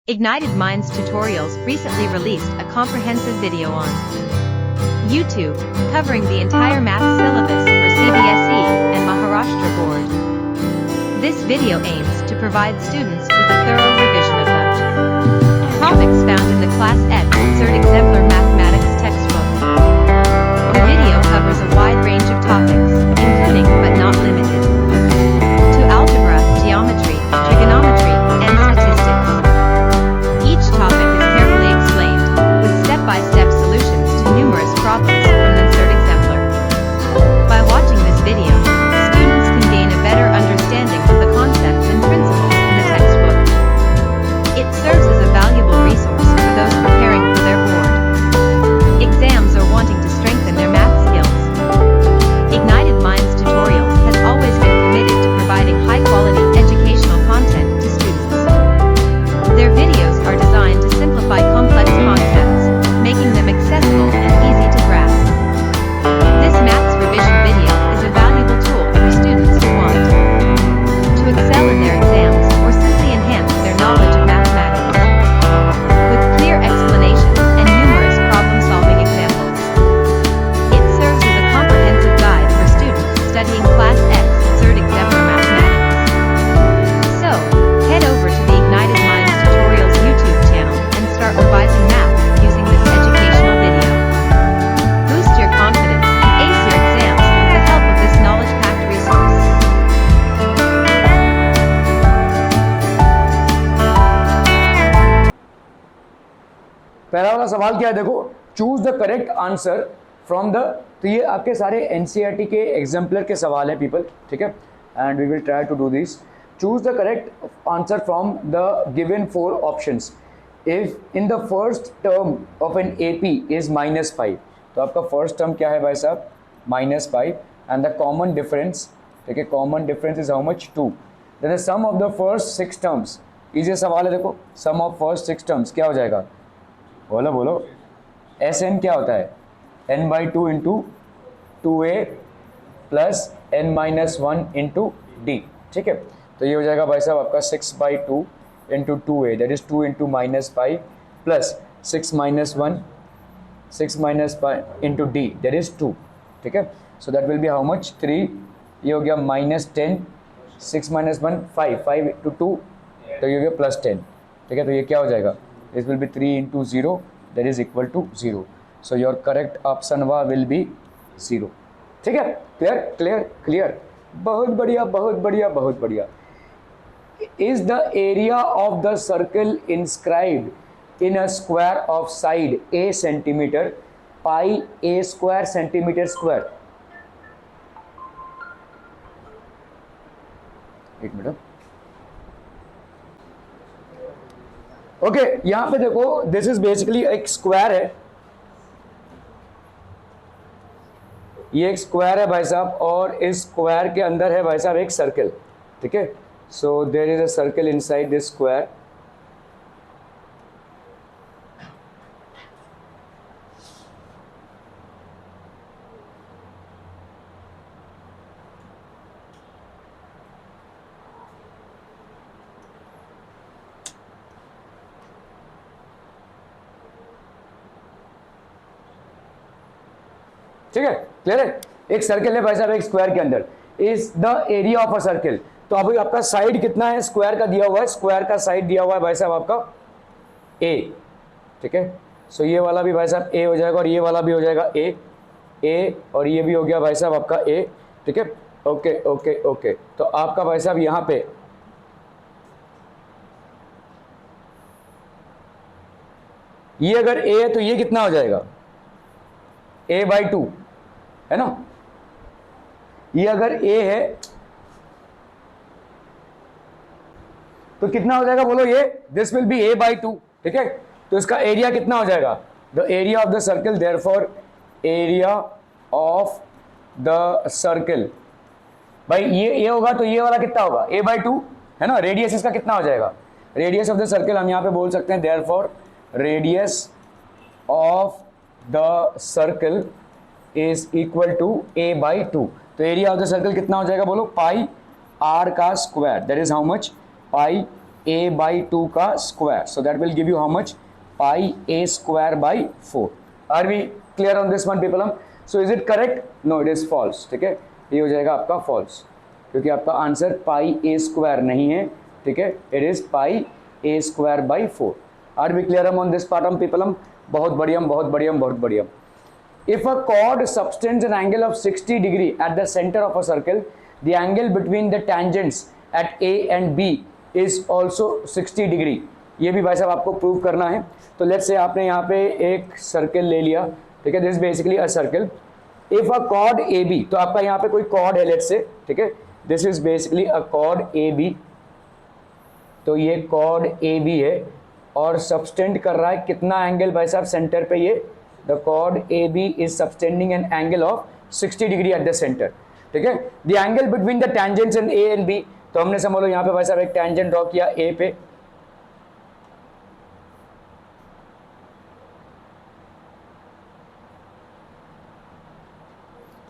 Ignited Minds Tutorials recently released a comprehensive video on YouTube, covering the entire math syllabus for CBSE and Maharashtra Board. This video aims to provide students with a thorough revision of the topics found in the Class Ed Cert Exemplar Mathematics textbook. The video covers a wide range of topics, including but not limited to algebra, geometry, trigonometry, and statistics. Each topic is carefully explained, with step-by-step solutions to numerous problems from the Cert Exemplar. By watching this video, students can gain a better understanding of the concepts and principles in the textbook. It serves as a valuable resource for those preparing for their board exams or wanting to strengthen their math skills. Ignited Minds Tutorials has always been committed to providing high-quality educational content to students. Their videos are designed to simplify complex concepts, making them accessible and easy to grasp. This maths revision video is a valuable tool for students who want to excel in their exams or simply enhance their knowledge of mathematics. With clear explanations and numerous problem-solving examples, it serves as a comprehensive guide for students studying Class X Cert Exemplar Mathematics. So, head over to the Ignited Minds Tutorials YouTube channel and start revising math using this educational video. Boost your confidence and ace your exams with the help of this knowledge-packed resource. पहला वाला सवाल क्या है, देखो, choose the correct answer from the, तो ये आपके सारे एनसीईआरटी के एग्जाम्पलर के सवाल हैं पीपल, ठीक है, and we will try to do this. Choose the correct answer from the given 4 options. If in the first term of an AP is -5, तो आपका फर्स्ट टर्म क्या है भाई साहब, -5, एंड द कॉमन डिफरेंस, ठीक है, common difference is how much, 2. Then the sum of the first 6 terms, easy सवाल है, देखो, सम ऑफ फर्स्ट 6 टर्म्स क्या हो जाएगा, बोलो बोलो, एस एन क्या होता है, n/2 into 2a plus n-1 into D, ठीक है. तो ये हो जाएगा भाई साहब आपका 6/2 into 2a, that is 2 into -5 plus 6-1 into D, that is 2, ठीक है. सो that will be how much, 3. ये हो गया -10, 6-1 5 इंटू 2, तो ये हो गया +10, ठीक है. तो ये क्या हो जाएगा, this will be 3 into 0, that is equal to 0. So your correct option will be 0. ठीक है, clear clear clear, बहुत बढ़िया बहुत बढ़िया बहुत बढ़िया. Is the area of the circle inscribed in a square of side a centimeter, pi a square centimeter square? एक minute. Okay, यहां पे देखो, दिस इज बेसिकली एक स्क्वायर है, ये एक स्क्वायर है भाई साहब, और इस स्क्वायर के अंदर है भाई साहब एक सर्कल, ठीक है. So there is a circle inside this square. ठीक है, क्लियर है. एक सर्कल है भाई साहब एक स्क्वायर के अंदर, is the area of a circle. तो अभी आपका साइड कितना है स्क्वायर का दिया हुआ है, स्क्वायर का साइड दिया हुआ है भाई साहब आपका a, ठीक है. सो ये वाला भी भाई साहब a हो जाएगा और ये वाला भी हो जाएगा a, और ये भी हो गया भाई साहब आपका a, ठीक है. ओके ओके ओके, तो आपका भाई साहब यहाँ पे ये अगर a है तो ये कितना हो जाएगा, a/2 है ना. ये अगर a है तो कितना हो जाएगा, बोलो, ये दिस विल बी a/2, ठीक है. तो इसका एरिया कितना हो जाएगा, the area of the circle, therefore area of the circle, भाई ये होगा तो ये वाला कितना होगा, a/2 है ना. रेडियस इसका कितना हो जाएगा, रेडियस ऑफ द सर्कल हम यहाँ पे बोल सकते हैं, therefore radius of the circle is equal to a/2. तो एरिया ऑफ द सर्कल कितना हो जाएगा, बोलो, पाई r का square, that is how much, pi a by 2 का square, so that will give you how much, pi a square by 4. Are we clear on this one people? So is it correct? No, it is false. ठीक है, ये हो जाएगा आपका false, क्योंकि आपका answer pi a square नहीं है. ठीक है, it is pi a square by 4. Are we clear on this part people? बहुत बढ़िया, बहुत बढ़िया, बहुत बढ़िया. If a chord subtends an angle of 60 degree at the center of a circle, the angle between the tangents at A and B is also 60 degree. ये भी भाई साहब आपको प्रूव करना है. तो लेट्स से आपने यहाँ पे एक सर्कल ले लिया. ठीक है, this is basically a circle. If a chord A B, तो आपका यहाँ पे कोई कॉर्ड है लेट्स से. ठीक है, this is basically a chord A B. तो ये कॉर्ड ए बी है और सबस्टेंड कर रहा है कितना एंगल भाई साहब सेंटर पे. ये the chord A B is subtending an angle of 60 degree at the centre. ठीक है, the angle between the tangents in A and B. तो हमने समझ लो यहाँ पे भाई साहब एक टेंजेंट ड्रॉ किया ए पे.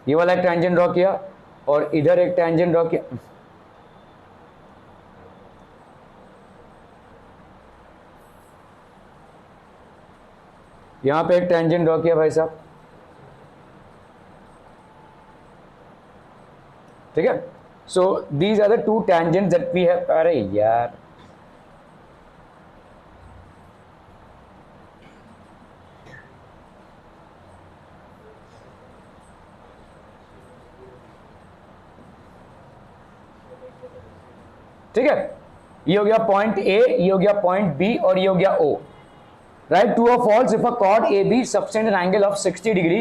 ये वाला एक टेंजेंट ड्रॉ किया और इधर एक टेंजेंट ड्रॉ किया. यहां पे एक टेंजेंट ड्रॉ किया भाई साहब. ठीक है, so these are the two tangents that we have. अरे यार, ठीक है, ये हो गया पॉइंट ए, ये हो गया पॉइंट बी और ये हो गया ओ. राइट, ट्रू और false. If a chord A B subtend an angle of 60 degree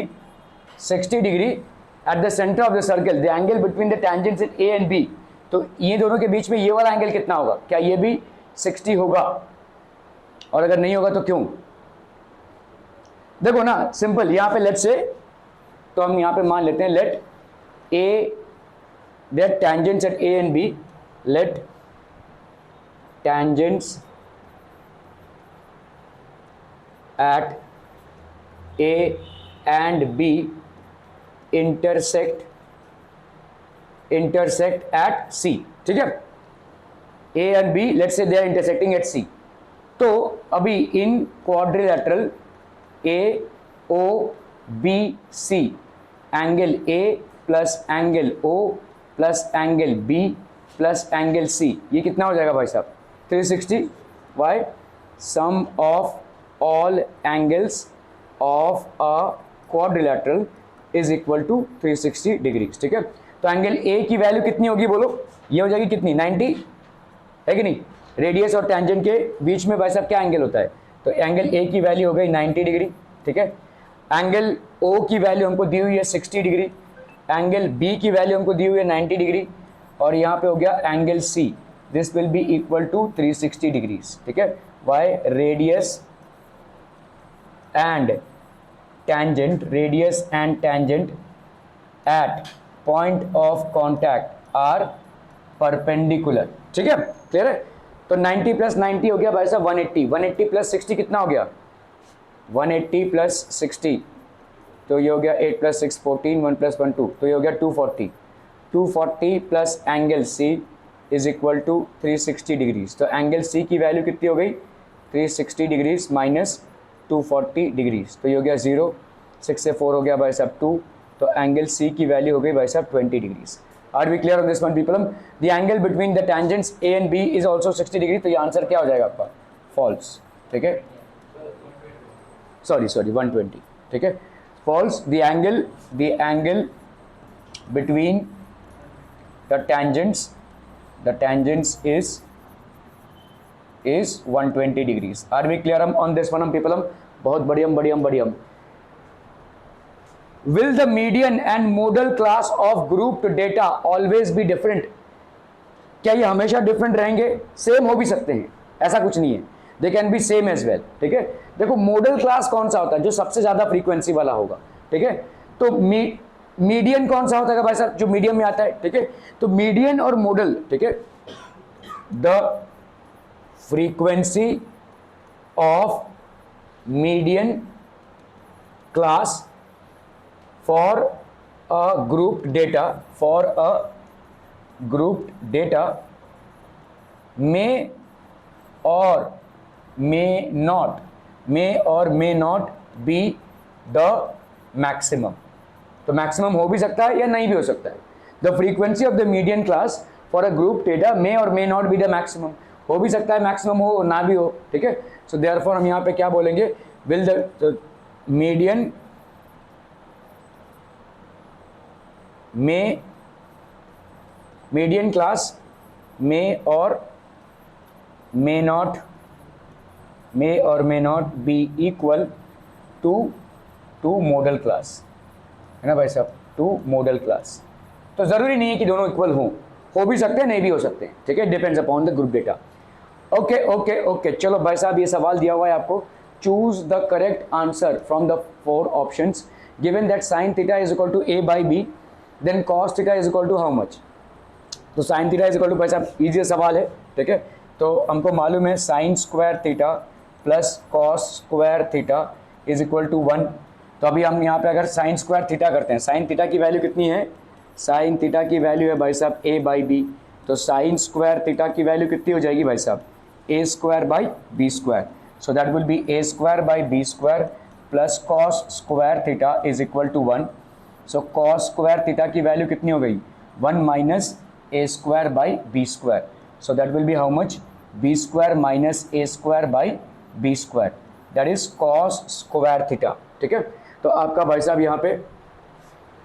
at the centre of the circle, the angle between the tangents in A and B. तो ये दोनों के बीच में ये वाला एंगल कितना होगा? क्या ये भी 60 होगा? और अगर नहीं होगा तो क्यों? देखो ना, सिंपल. यहां पे लेट से, तो हम यहां पे मान लेते हैं let A that tangents at A and B, let tangents at A and B intersect at C. ठीक है, A and B let's say they are intersecting at C. तो अभी इन quadrilateral A O B C angle A plus angle O plus angle B plus angle C, ये कितना हो जाएगा भाई साहब? 360. Why? Sum of all angles of a quadrilateral is equal to 360 degrees. ठीक है, तो एंगल ए की वैल्यू कितनी होगी बोलो? ये हो जाएगी कितनी? 90 है कि नहीं? रेडियस और टेंजेंट के बीच में भाई साहब क्या एंगल होता है? तो एंगल ए की वैल्यू हो गई 90 डिग्री. ठीक है, एंगल ओ की वैल्यू हमको दी हुई है 60 डिग्री, एंगल बी की वैल्यू हमको दी हुई है 90 डिग्री, और यहाँ पे हो गया angle C. This will be equal to 360 degrees. ठीक है, why? Radius and tangent at point of contact are perpendicular. ठीक है, क्लियर है? तो 90 प्लस 90 हो गया भाई साहब 180. 180 प्लस 60 कितना हो गया? 180 प्लस 60, तो ये हो गया 8 प्लस 6 14, 1 प्लस 1 2, तो ये हो गया 240. 240 plus angle C is equal to 360 degrees. तो एंगल सी की वैल्यू कितनी हो गई? 360 डिग्रीज माइनस 240 डिग्रीज, तो ये हो गया 0. 6 से 4 हो गया भाई साहब 2, तो एंगल सी की वैल्यू हो गई भाई साहब 20 degrees. Are we clear on this one people? The angle between the tangents A and B is also 60 degree. तो ये आंसर क्या हो जाएगा आपका? फॉल्स. ठीक है, सॉरी 120. ठीक है, false. The angle between the tangents is 120 degrees. Are we clear on this one people? बहुत बढ़िया. Will the median and modal class of grouped data always be different? क्या ये हमेशा डिफरेंट रहेंगे? सेम हो भी सकते हैं, ऐसा कुछ नहीं है. They can be same as well. ठीक है, देखो मॉडल क्लास कौन सा होता है? जो सबसे ज्यादा फ्रीक्वेंसी वाला होगा. ठीक है, तो मीडियन कौन सा होता है भाई साहब? जो मीडियम में आता है. ठीक है, तो मीडियन और मॉडल. ठीक है, the frequency of median class for a grouped data में और may not be the maximum. तो मैक्सिमम हो भी सकता है या नहीं भी हो सकता है। The frequency of the median class for a group theta may और may not be the maximum, हो भी सकता है मैक्सिमम हो ना भी हो, ठीक है। सो देयरफॉर हम यहाँ पे क्या बोलेंगे, will the median class may और may not be equal to modal class, है ना भाई साहब, टू मॉडल क्लास। तो ज़रूरी नहीं है कि दोनों इक्वल हो भी सकते हैं नहीं भी हो सकते हैं, ठीक है, depends upon the group data. Okay okay okay, चलो भाई साहब ये सवाल दिया हुआ है आपको, choose the correct answer from the 4 options given that sine theta is equal to A by B, then cos theta is equal to how much. तो sine theta is equal to, भाई साहब ईजी सवाल है, ठीक है। तो हमको मालूम है sine square theta plus cos square theta is equal to 1। तो अभी हम यहाँ पे अगर साइन स्क्वायर थीटा करते हैं, साइन थीटा की वैल्यू कितनी है, साइन थीटा की वैल्यू है भाई साहब ए बाई बी। तो साइन स्क्वायर थीटा की वैल्यू कितनी हो जाएगी भाई साहब, A square by B square. So that will be A square by B square plus cos square theta is equal to 1। So cos square theta की value कितनी हो गई, 1 minus A square by B square. So that will be how much, B square minus A square by B square, that is cos square theta, ठीक है। तो आपका भाई साहब यहाँ पे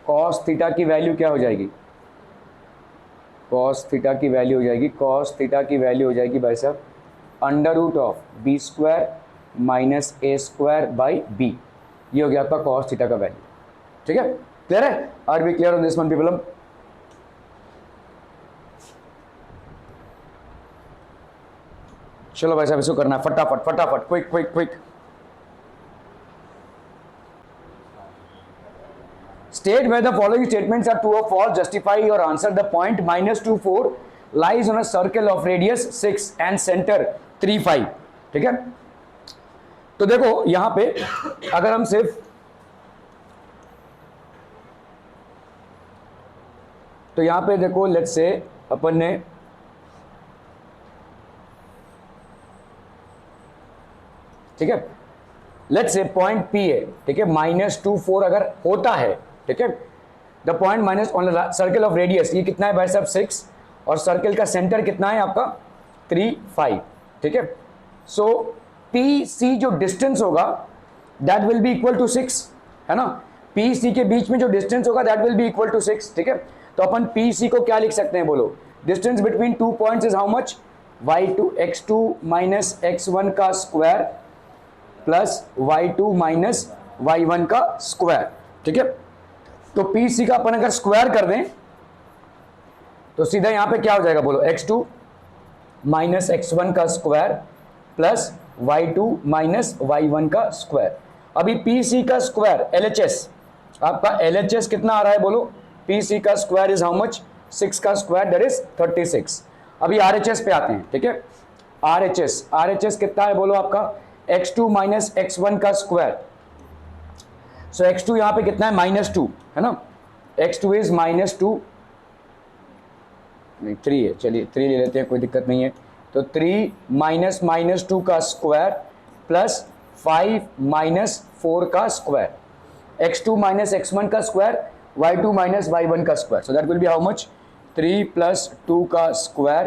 कॉस थीटा की वैल्यू क्या हो जाएगी, कॉस थीटा की वैल्यू हो जाएगी, कॉस थीटा की वैल्यू हो जाएगी भाई साहब under root of B square minus A square by B. ये हो गया आपका कॉस थीटा का वैल्यू, ठीक है। क्लियर है, are we clear on this one people. चलो भाई साहब इसको करना है फटाफट फटाफट, quick quick quick. State where the following statements are true or false, justify your answer. The point -2, 4 lies on a circle of radius 6 and center 3, 5, ठीक है। तो देखो यहां पे अगर हम सिर्फ, तो यहां पे देखो लेट्स से अपन ने ठीक है, लेट्स से पॉइंट P है, ठीक है, -2, 4 अगर होता है, ठीक है, the point minus on circle of radius, ये कितना है भाई साहब 6, और सर्कल का सेंटर कितना है आपका 3, 5, ठीक है। सो पी सी जो डिस्टेंस होगा that will be equal to 6, है ना, पी सी के बीच में जो डिस्टेंस होगा that will be equal to 6, ठीक है। तो अपन पी सी को क्या लिख सकते हैं बोलो, distance between 2 points is how much, x2 minus x1 का square plus y2 minus y1 का स्क्वायर, ठीक है। तो पी सी का अपन अगर स्क्वायर कर दें तो सीधा यहां पे क्या हो जाएगा बोलो, x2 माइनस x1 का square plus y2 minus y1 का स्क्वायर। अभी पी सी का स्क्वायर LHS, आपका LHS कितना आ रहा है बोलो, पी सी का स्क्वायर इज हाउ मच, 6 का स्क्वायर दैट इज 36। अभी RHS पे आते हैं, ठीक है, RHS कितना है बोलो आपका, x2 माइनस x1 का स्क्वायर। सो x2 यहां पे कितना है -2, है ना, x2 इज -2, नहीं 3 है, चलिए 3 ले लेते हैं, कोई दिक्कत नहीं है। तो 3 माइनस -2 का स्क्वायर प्लस 5 माइनस 4 का स्क्वायर, x2 माइनस x1 का स्क्वायर, y2 माइनस y1 का square. So that will be how much, 3 plus 2 का स्क्वायर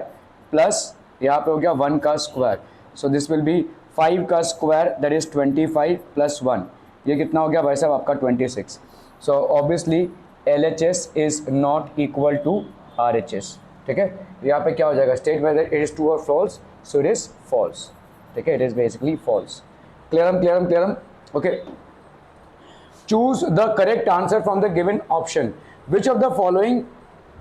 प्लस यहाँ पे हो गया 1 का square. So this will B 5 का स्क्वायर दैट इज 25 प्लस 1, ये कितना हो गया भाई साहब आपका 26। So obviously LHS is not equal to RHS, ठीक है। यहाँ पे क्या हो जाएगा, state whether it is true और false, so it is false, ठीक है, it is basically false. Clear, okay. Choose the correct answer from the given option, which of the following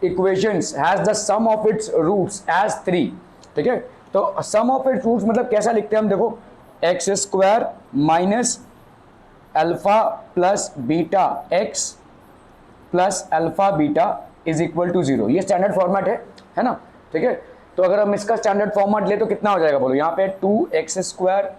equations has the sum of its roots as 3, ठीक है। तो सम of its roots मतलब कैसा लिखते हैं हम, देखो x square minus alpha plus beta x plus alpha beta is equal to 0, ये स्टैंडर्ड फॉर्मेट है ना, ठीक है। तो अगर हम इसका स्टैंडर्ड फॉर्मेट ले तो कितना हो जाएगा बोलो, यहाँ पे 2x स्क्वायर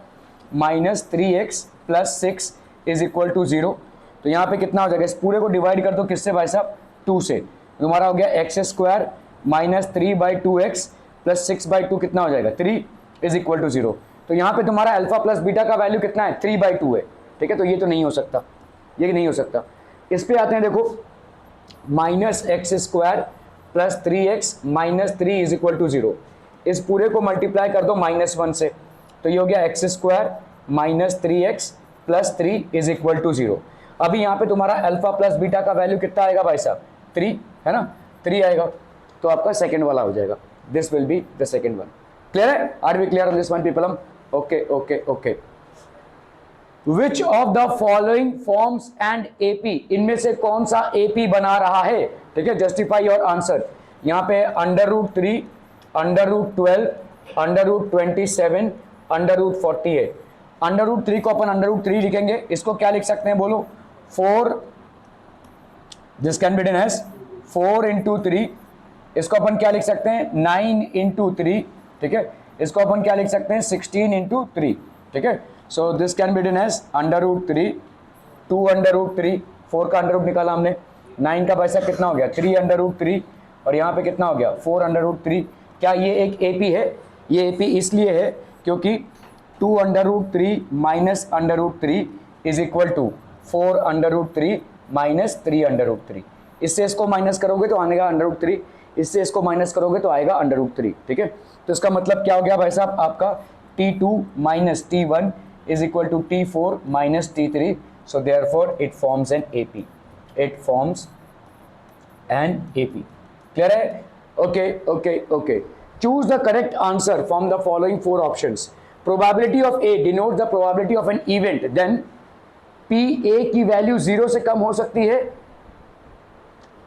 माइनस 3x प्लस 6 इज इक्वल टू 0। तो यहाँ पे कितना हो जाएगा, इस पूरे को डिवाइड कर दो किससे भाई साहब, 2 से, तुम्हारा हो गया x square minus 3/2x plus 6/2 कितना हो जाएगा 3 इज इक्वल टू 0। तो यहाँ पे तुम्हारा अल्फा प्लस बीटा का वैल्यू कितना है, 3/2 है, ठीक है। तो ये तो नहीं हो सकता, ये नहीं हो सकता। इस पे आते हैं, देखो -x² + 3x - 3 is equal to 0। इस पूरे को मल्टीप्लाई कर दो -1 से, तो ये हो गया x² - 3x + 3 is equal to 0। अभी यहाँ पे तुम्हारा अल्फा प्लस बीटा का वैल्यू कितना आएगा भाई साहब, 3 है ना, 3 आएगा। तो आपका सेकेंड वाला हो जाएगा, this will be the second one. Clear है, are we clear on this one people? Okay okay okay. Which of the following forms and AP, इनमें से कौन सा एपी बना रहा है, ठीक है। Justify your answer. यहाँ पे √3, √12, √27, √48। √3 को अपन √3 लिखेंगे, इसको क्या लिख सकते हैं बोलो, 4, this can be done as 4 × 3। इसको अपन क्या लिख सकते हैं, 9 × 3, ठीक है। इसको अपन क्या लिख सकते हैं, 16 × 3, ठीक है। So this can be done as √3, 2 √3, 4 का अंडर रूट निकाला हमने, 9 का पैसा कितना हो गया, 3 √3, और यहाँ पे कितना हो गया, 4 √3। क्या ये एक एपी है? ये एपी इसलिए है क्योंकि 2 √3 - √3 इज इक्वल टू 4 √3 - 3 √3। इससे इसको माइनस करोगे तो आएगा √3, इससे इसको माइनस करोगे तो आएगा √3, ठीक है। तो इसका मतलब क्या हो गया भाई साहब, आपका T2 - T1 is equal to T4 - T3। So therefore it forms an AP, it forms an AP. Clear है? Okay okay okay. Choose the correct answer from the following 4 options. Probability of A denote the probability of an event, then PA की value 0 से कम हो सकती है।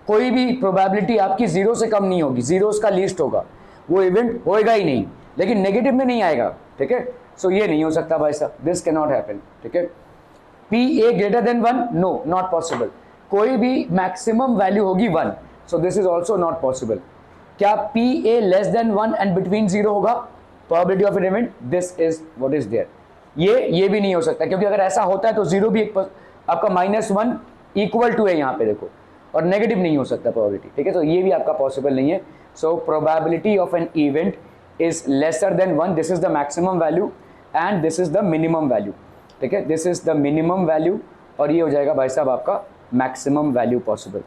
कोई भी probability आपकी 0 से कम नहीं होगी, 0 उसका लीस्ट होगा, वो इवेंट होएगा ही नहीं, लेकिन नेगेटिव में नहीं आएगा, ठीक है। सो ये नहीं हो सकता भाई साहब, दिस कैन नॉट हैपन, ठीक है। PA greater than 1, no, not possible. कोई भी मैक्सिमम वैल्यू होगी 1, so this is also not possible. क्या PA less than 1 and between 0 होगा, probability of an event, this is what is there. ये भी नहीं हो सकता, क्योंकि अगर ऐसा होता है तो 0 भी एक आपका -1 इक्वल टू है यहाँ पे देखो, और नेगेटिव नहीं हो सकता प्रोबेबिलिटी, ठीक है। तो ये भी आपका पॉसिबल नहीं है। So probability of an event is lesser than 1, this is the maximum value and this is the minimum value, ठीक है। This is the minimum value और ये हो जाएगा भाई साहब आपका मैक्सिमम वैल्यू पॉसिबल,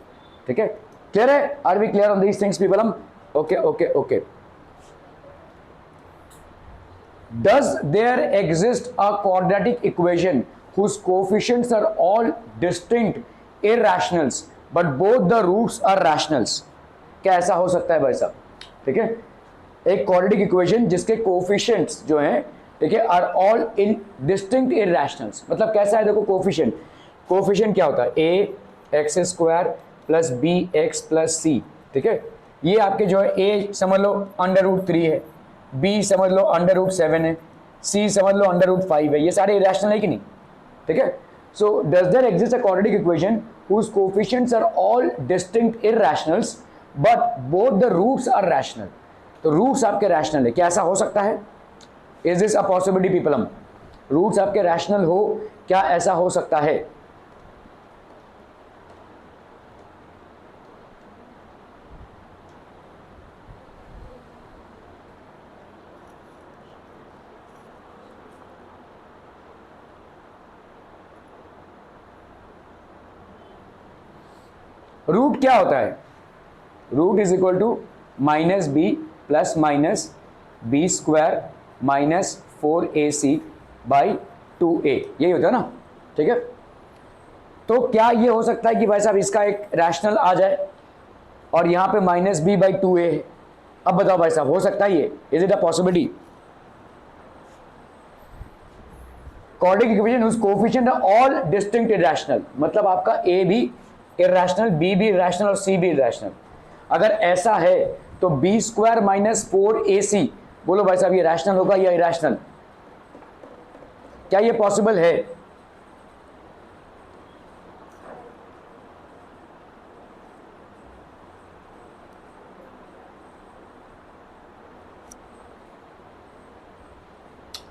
ठीक है। क्लियर है, are we clear on these things people? हम okay okay okay. Does there exist a quadratic equation whose coefficients are all distinct irrationals but both the roots are rationals? क्या ऐसा हो सकता है भाई साहब, ठीक है। एक quadratic equation जिसके coefficients जो हैं, ठीक है, are all in distinct irrationals, मतलब कैसा है देखो coefficient क्या होता है, ax² + bx + c, ठीक है। ये आपके जो है a समझ लो √3 है, B समझ लो √7 है, C समझ लो √5 है, ये सारे इरेशनल है कि नहीं, ठीक है। So does there exist a quadratic equation whose coefficients are all distinct irrationals but both the roots are rational. तो रूट्स आपके रैशनल है, क्या ऐसा हो सकता है? Is this a possibility people? हम रूट्स आपके रैशनल हो, क्या ऐसा हो सकता है? रूट क्या होता है? Root is equal to -b + -b² - 4ac / 2a, यही होता है ना, ठीक है। तो क्या ये हो सकता है कि भाई साहब इसका एक रैशनल आ जाए और यहाँ पे -b/2a है? अब बताओ भाई साहब, हो सकता है ये? Is it a possibility? Quadratic equation whose coefficient are all distinct irrational, मतलब आपका a भी इरैशनल, B भी इरैशनल और C भी इरैशनल। अगर ऐसा है तो b² - 4ac, बोलो भाई साहब ये रैशनल होगा या इरैशनल? क्या ये पॉसिबल है?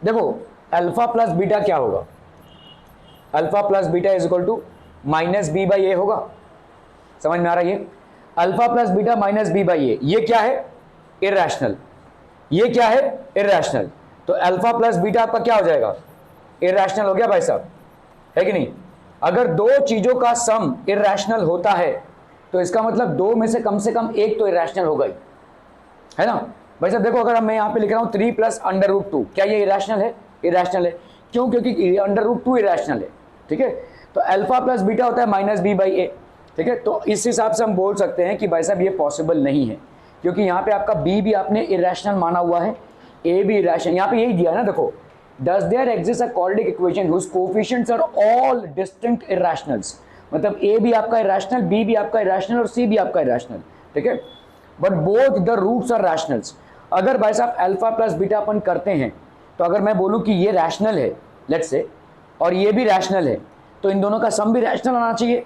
देखो अल्फा प्लस बीटा क्या होगा? Alpha plus beta is equal to -b/a होगा, समझ में आ रहा है? ये अल्फा प्लस बीटा -b/a, ये क्या है? इरैशनल। ये क्या है? इरैशनल। तो अल्फा प्लस बीटा आपका क्या हो जाएगा, इरैशनल हो गया भाई साहब, है कि नहीं। अगर दो चीजों का सम इरैशनल होता है तो इसका मतलब दो में से कम एक तो इरैशनल होगा ही, है ना भाई साहब। देखो अगर मैं यहाँ पे लिख रहा हूँ 3 प्लस अंडर रूट 2, क्या ये इरैशनल है, इरैशनल है। क्यों, क्योंकि अंडर रूट 2 इरैशनल है, ठीक है। तो अल्फा प्लस बीटा होता है माइनस बी बाई ए, ठीक है। तो इस हिसाब से हम बोल सकते हैं कि भाई साहब ये पॉसिबल नहीं है, क्योंकि यहाँ पे आपका बी भी आपने इरैशनल माना हुआ है, ए भी इरैशनल, यहाँ पे यही दिया है ना, देखो does there exist a quadratic equation whose coefficients are all distinct irrationals, मतलब ए भी आपका इरैशनल, बी भी आपका इरैशनल और सी भी आपका इरैशनल, ठीक है, but both the roots are rationals. अगर भाई साहब अल्फा प्लस बीटा अपन करते हैं तो अगर मैं बोलूं कि ये रैशनल है लेट्स से और ये भी रैशनल है, तो इन दोनों का सम भी रैशनल आना चाहिए।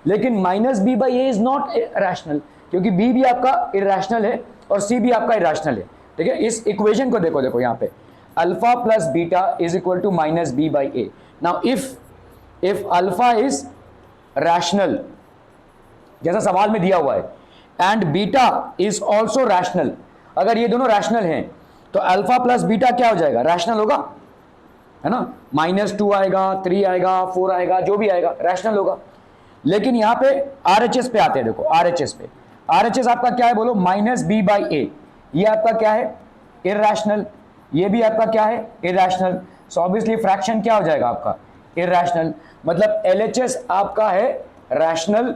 लेकिन minus B by A is not rational, क्योंकि बी भी आपका इरैशनल है और सी भी आपका इरैशनल है, ठीक है। इस इक्वेशन को देखो, देखो यहाँ पे alpha plus beta is equal to minus B by A. Now if alpha is rational जैसा सवाल में दिया हुआ है and beta is also rational, अगर ये दोनों रैशनल हैं तो अल्फा प्लस बीटा क्या हो जाएगा, रैशनल होगा, है ना। -2 आएगा, 3 आएगा, 4 आएगा, जो भी आएगा रैशनल होगा। लेकिन यहाँ पे RHS पे आते हैं, देखो RHS पे, RHS आपका क्या है बोलो, माइनस बी बाई ए, ये आपका क्या है, इरैशनल, ये भी आपका क्या है, इरैशनल। सो ऑब्वियसली फ्रैक्शन क्या हो जाएगा आपका, इरैशनल। मतलब LHS आपका है रैशनल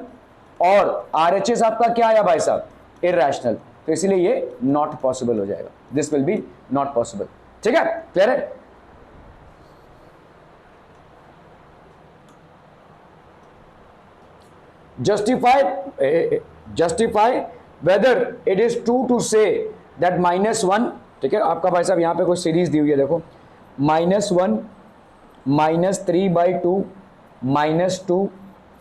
और RHS आपका क्या आया भाई साहब, इरैशनल, तो इसलिए ये नॉट पॉसिबल हो जाएगा, this will B not possible, ठीक है, क्लियर है। justify whether it is true to say that -1, ठीक है। आपका भाई साहब यहाँ पे कोई सीरीज दी हुई है, देखो -1 -3/2 -2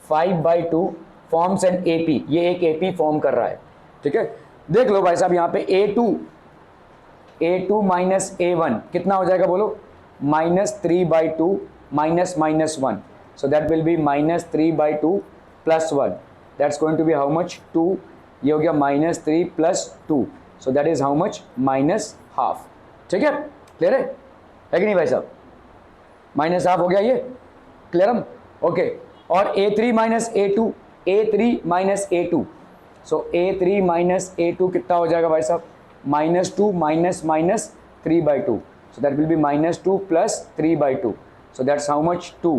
5/2 फॉर्म्स एन AP, ये एक AP फॉर्म कर रहा है, ठीक है। देख लो भाई साहब यहाँ पे A2 माइनस A1 कितना हो जाएगा बोलो, -3/2 -1, so that will be -3/2 plus 1, that's going to be how much, 2, ये हो गया -3 plus 2, so that is how much, -half, ठीक है, क्लियर है कि नहीं भाई साहब, -half हो गया ये, क्लियर हम, ओके। और A3 minus A2, A3 minus A2, so A3 minus A2 कितना हो जाएगा भाई साहब, -2 minus 3/2, so that will be -2 plus 3/2, so that's how much, 2,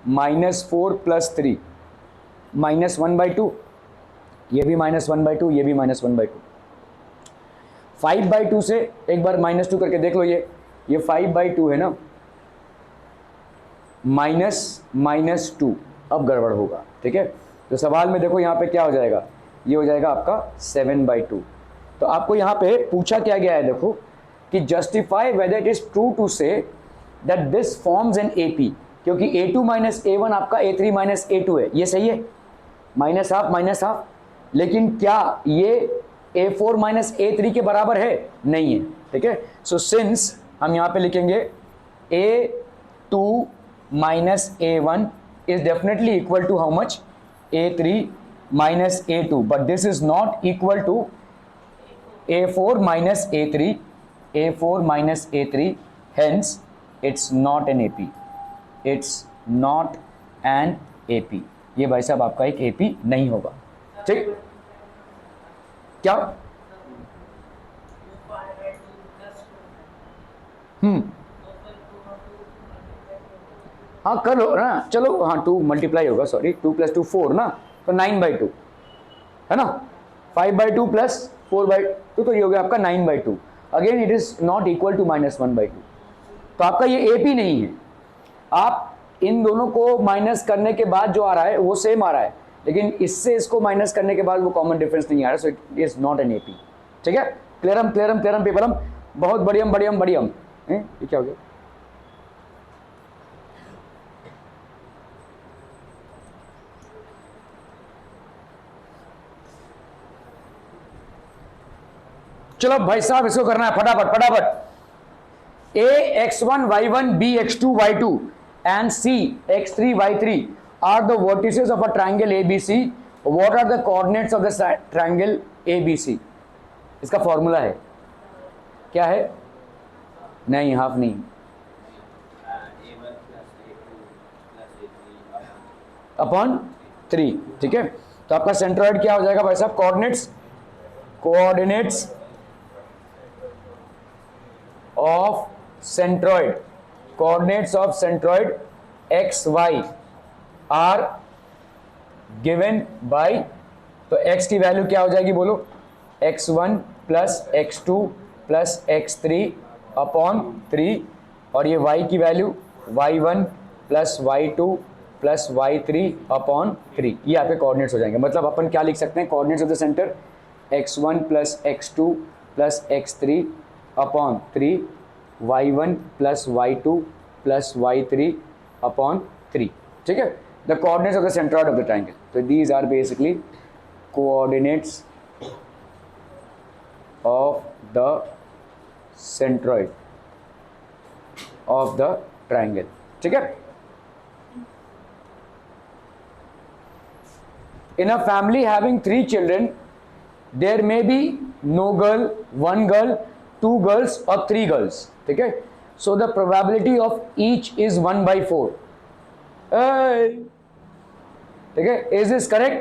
-4 plus 3, -1/2, ये भी -1/2, ये भी -1/2, 5/2 से एक बार -2 करके देख लो, ये 5/2 है ना, -2, अब गड़बड़ होगा, ठीक है। तो सवाल में देखो यहाँ पे क्या हो जाएगा, ये हो जाएगा आपका 7/2। तो आपको यहाँ पे पूछा क्या गया है, देखो कि justify whether it is true to say that this forms an AP, क्योंकि A2 minus A1 आपका A3 minus A2 है, ये सही है, -half, लेकिन क्या ये A4 minus A3 के बराबर है, नहीं है, ठीक है। सो सिंस हम यहाँ पे लिखेंगे A2 minus A1 is definitely equal to how much, A3 minus A2, but this is not equal to A4 minus A3, A4 minus A3, hence it's not an AP, it's not an AP, ये भाई साहब आपका एक AP नहीं होगा, ठीक, क्या हाँ कर लो ना, चलो हाँ 2 मल्टीप्लाई होगा, सॉरी 2 + 2 4 ना, तो 9/2 है ना, 5/2 प्लस 4/2 तो ये हो गया आपका 9/2, again it is not equal to -1/2, तो आपका ये AP नहीं है। आप इन दोनों को माइनस करने के बाद जो आ रहा है वो सेम आ रहा है, लेकिन इससे इसको माइनस करने के बाद वो कॉमन डिफरेंस नहीं आ रहा, सो it is not an AP, ठीक है, क्लियरम पेपरम, बहुत बढ़ियम, ये क्या हो गया, चलो भाई साहब इसको करना है फटाफट, A x1 y1 B x2 y2 and C x3 y3 are the vertices of a triangle ABC. What are the coordinates of the triangle ABC? इसका फॉर्मूला है, क्या है, नहीं, हाफ नहीं, अपॉन 3, ठीक है। तो आपका सेंट्रॉइड क्या हो जाएगा भाई साहब? Coordinates of centroid X Y are given by, तो x की वैल्यू क्या हो जाएगी बोलो? x1 plus x2 plus x3 upon 3, और ये y की value y1 plus y2 plus y3 upon 3। ये आपके कोऑर्डिनेट्स हो जाएंगे। मतलब अपन क्या लिख सकते हैं? Coordinates of the centre x1 plus x2 plus x3 upon 3, y1 plus y2 plus y3 upon 3, ठीक है। The coordinates of the centroid of the triangle. तो these are basically coordinates of the centroid of the triangle, ठीक है। In a family having 3 children, there may be no girl, 1 girl, 2 girls or 3 girls, ठीक है। So the probability of each is 1/4, ठीक है। Is this correct?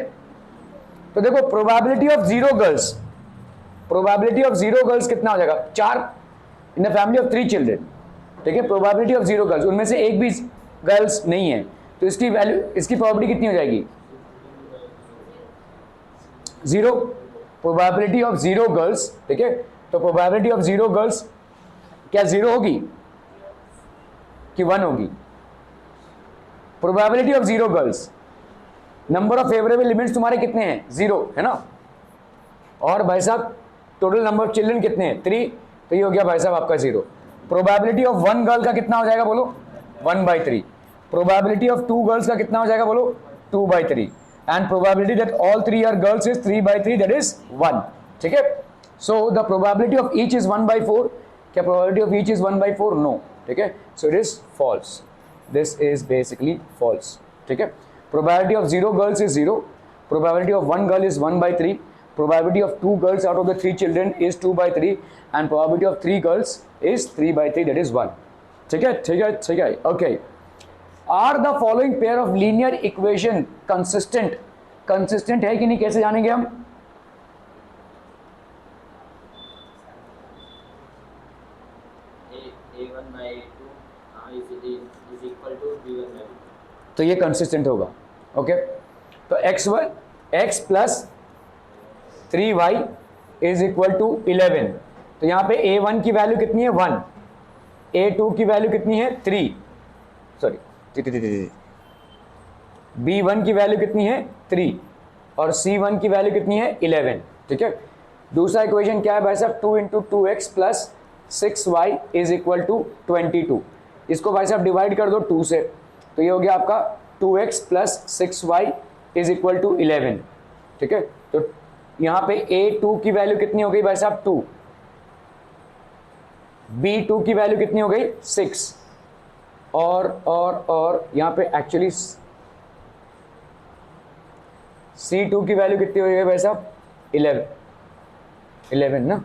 तो देखो probability of 0 girls, कितना हो जाएगा? 4 in a family of 3 children, ठीक है। probability of 0 girls, उनमें से एक भी गर्ल्स नहीं है, तो इसकी वैल्यू, इसकी प्रोबेबिलिटी कितनी हो जाएगी? 0। प्रोबेबिलिटी ऑफ 0 गर्ल्स, ठीक है। तो प्रोबेबिलिटी ऑफ 0 गर्ल्स क्या 0 होगी कि 1 होगी? Probability of 0 girls, number of favourable elements तुम्हारे कितने हैं? 0 है ना। और भाई साहब टोटल नंबर ऑफ चिल्ड्रन कितने हैं? 3, तो ये हो गया भाई साहब आपका 0। प्रोबेबिलिटी ऑफ 1 गर्ल का कितना हो जाएगा बोलो? 1/3। प्रोबेबिलिटी ऑफ 2 गर्ल्स का कितना हो जाएगा बोलो? 2/3। and probability that all 3 are girls is 3/3, that is 1, ठीक है। so the probability of each is 1/4, क्या probability of each is 1/4? no, ठीक है। so it is false, this is basically false, ठीक है। probability of 0 girls is 0, probability of 1 girl is 1/3, probability of 2 girls out of the 3 children is 2/3, and probability of 3 girls is 3/3, that is 1, ठीक है, ठीक है, ठीक है। okay, are the following pair of linear equation consistent है कि नहीं? कैसे जानेंगे हम? तो ये कंसिस्टेंट होगा, ओके। तो x plus 3y is equal to 11। तो यहाँ पे a1 की वैल्यू कितनी है? 1, a2 की वैल्यू कितनी है? 3, सॉरी b1 की वैल्यू कितनी है? 3, और c1 की वैल्यू कितनी है? 11, ठीक है। दूसरा इक्वेशन क्या है भाई साहब? 2 × 2x plus 6y is equal to 22। इसको भाई साहब डिवाइड कर दो 2 से, तो ये हो गया आपका 2x plus 6y is equal to 11, ठीक है। तो यहाँ पे a2 की वैल्यू कितनी हो गई भाई साहब? 2, b2 की वैल्यू कितनी हो गई? 6, और यहाँ पे एक्चुअली C2 की वैल्यू कितनी हो गई भाई साहब? 11 ना,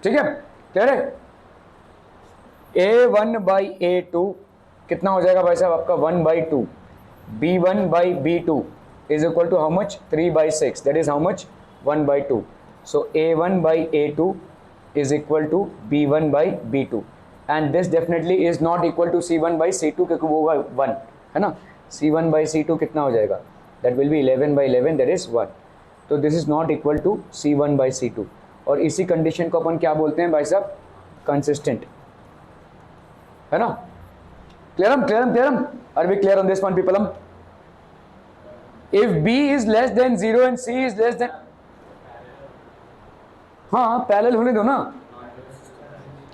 ठीक है। क्लियर है? A1/A2 कितना हो जाएगा भाई साहब आपका? 1/2। B1/B2 is equal to how much? 3/6, that is how much? 1/2। So A1/A2 is equal to B1/B2, and this definitely is not equal to C1/C2, क्योंकि वो होगा 1, है ना। C1/C2 कितना हो जाएगा? That will be 11/11, that is 1। तो this is not equal to C1/C2, और इसी कंडीशन को अपन क्या बोलते हैं भाई साहब? कंसिस्टेंट, है ना। Clear? Are we clear on this one people? If B is less than 0 and C is less than, हाँ पैरेलल होने दो ना।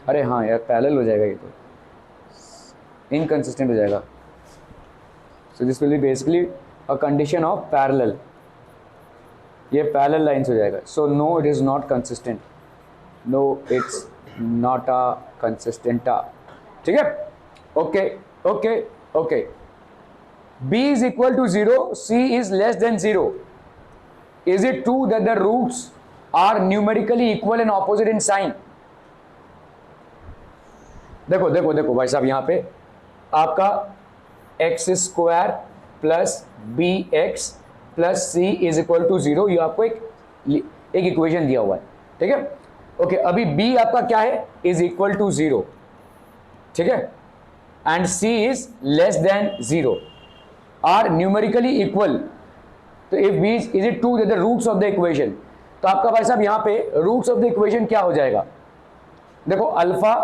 अरे हाँ यार पैरेलल हो जाएगा, ये तो इनकंसिस्टेंट हो जाएगा। So this will be basically a condition of parallel, ये पैरेलल लाइंस हो जाएगा। So no, it is not consistent, no it's not a consistent, ठीक है। Okay. B is equal to 0, C is less than 0. Is it true that the roots are numerically equal and opposite in sign? देखो देखो देखो भाई साहब, यहाँ पे आपका x square plus B x plus C is equal to 0, ये आपको एक इक्वेशन दिया हुआ है, ठीक है। ओके, अभी b आपका क्या है, इज इक्वल टू 0, ठीक है, and c is less than 0, or numerically equal. तो if b is it to the roots of the equation, तो आपका भाई साहब यहाँ पे रूट्स ऑफ द इक्वेशन क्या हो जाएगा, देखो अल्फा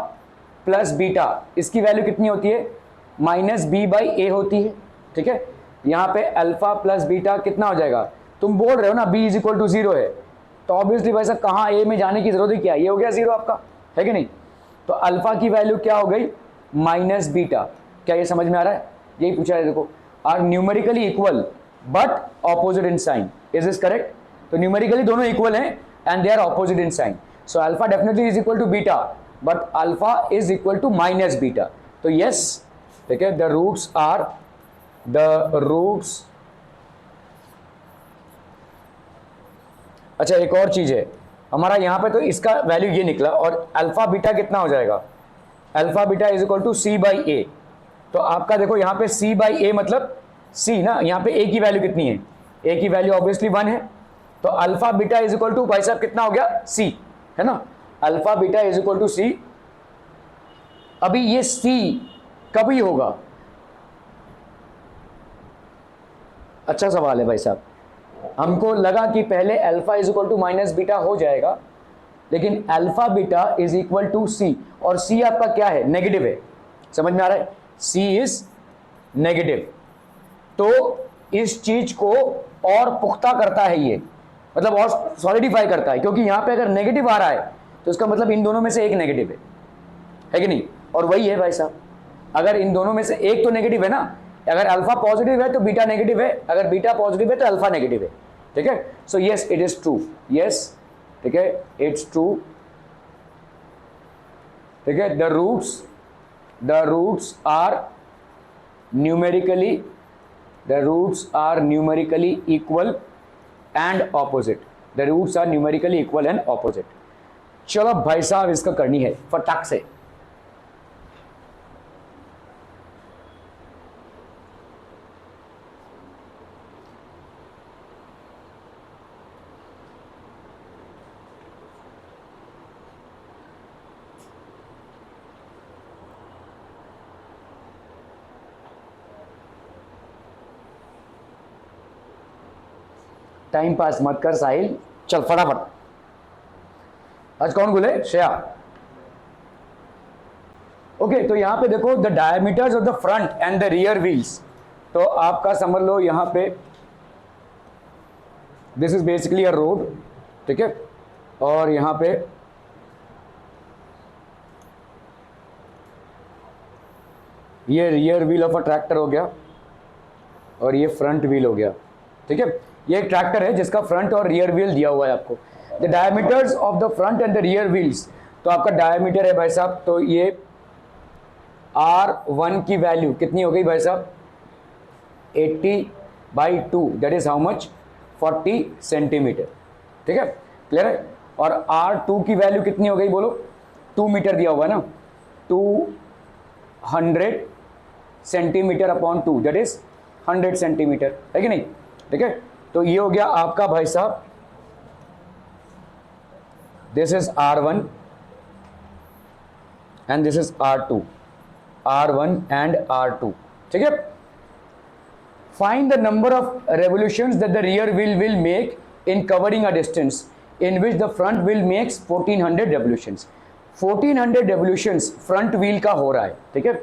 प्लस बीटा, इसकी वैल्यू कितनी होती है, माइनस बी बाई ए होती है, ठीक है। यहाँ पे अल्फा प्लस बीटा कितना हो जाएगा, तुम बोल रहे हो ना b इज इक्वल टू 0 है, तो ऑब्वियसली भाई साहब कहाँ ए में जाने की जरूरत ही क्या है, ये हो गया 0 आपका, है कि नहीं। तो अल्फा की वैल्यू क्या हो गई, माइनस बीटा, क्या ये समझ में आ रहा है, यही पूछा है, देखो are numerically equal but opposite in sign, is this correct. तो न्यूमेरिकली दोनों इक्वल हैं and they are opposite in sign, so alpha definitely is equal to beta but alpha is equal to minus beta, तो yes, ठीक है, the roots अच्छा एक और चीज है हमारा यहाँ पे, तो इसका वैल्यू ये निकला, और अल्फा बीटा कितना हो जाएगा, alpha beta is equal to c by a. तो आपका देखो यहाँ पे सी बाई ए मतलब सी ना, यहाँ पे ए की वैल्यू कितनी है, ए की वैल्यू ऑब्वियसली 1 है, तो alpha beta is equal to भाई साहब कितना हो गया, सी, है ना, alpha beta is equal to C. अभी ये सी कभी होगा, अच्छा सवाल है भाई साहब, हमको लगा कि पहले alpha is equal to minus beta हो जाएगा, लेकिन alpha beta is equal to c, और सी आपका क्या है, नेगेटिव है, समझ में आ रहा है, सी इज नेगेटिव। तो इस चीज को और पुख्ता करता है ये, मतलब और सॉलिडिफाई करता है, क्योंकि यहां पे अगर नेगेटिव आ रहा है तो इसका मतलब इन दोनों में से एक नेगेटिव है कि नहीं, और वही है भाई साहब, अगर इन दोनों में से एक तो नेगेटिव है ना, अगर अल्फा पॉजिटिव है तो बीटा नेगेटिव है, अगर बीटा पॉजिटिव है तो अल्फा नेगेटिव है, ठीक है। So yes it is true, yes, ठीक है, इट्स ट्रू, ठीक है। The roots are numerically equal and opposite, the roots are numerically equal and opposite. चलो भाई साहब इसका करनी है फटाक से, टाइम पास मत कर साहिल, चल फटाफट। आज कौन बोले, श्रेया। ओके, तो यहां पे देखो the diameters of the front end the rear wheels, तो आपका समझ लो यहां पे this is basically a road, ठीक है, और यहां पे ये rear wheel of a tractor हो गया और ये फ्रंट व्हील हो गया, ठीक है। ये एक ट्रैक्टर है जिसका फ्रंट और रियर व्हील दिया हुआ है आपको। The diameters of the front end the rear wheels, तो आपका डायमीटर है भाई साहब, तो ये R1 की वैल्यू कितनी हो गई भाई साहब, 80/2, that is how much, 40 centimetre, ठीक है, क्लियर है। और R2 की वैल्यू कितनी हो गई बोलो, 2 मीटर दिया हुआ है ना, 200 centimetre upon 2, that is 100 centimetre, है कि नहीं, ठीक है। तो ये हो गया आपका भाई साहब, this is R1 and this is R2, R1 and R2, ठीक है। Find the number of revolutions that the rear wheel will make in covering a distance in which the front wheel makes 1400 revolutions. 1400 revolutions front wheel का हो रहा है, ठीक है,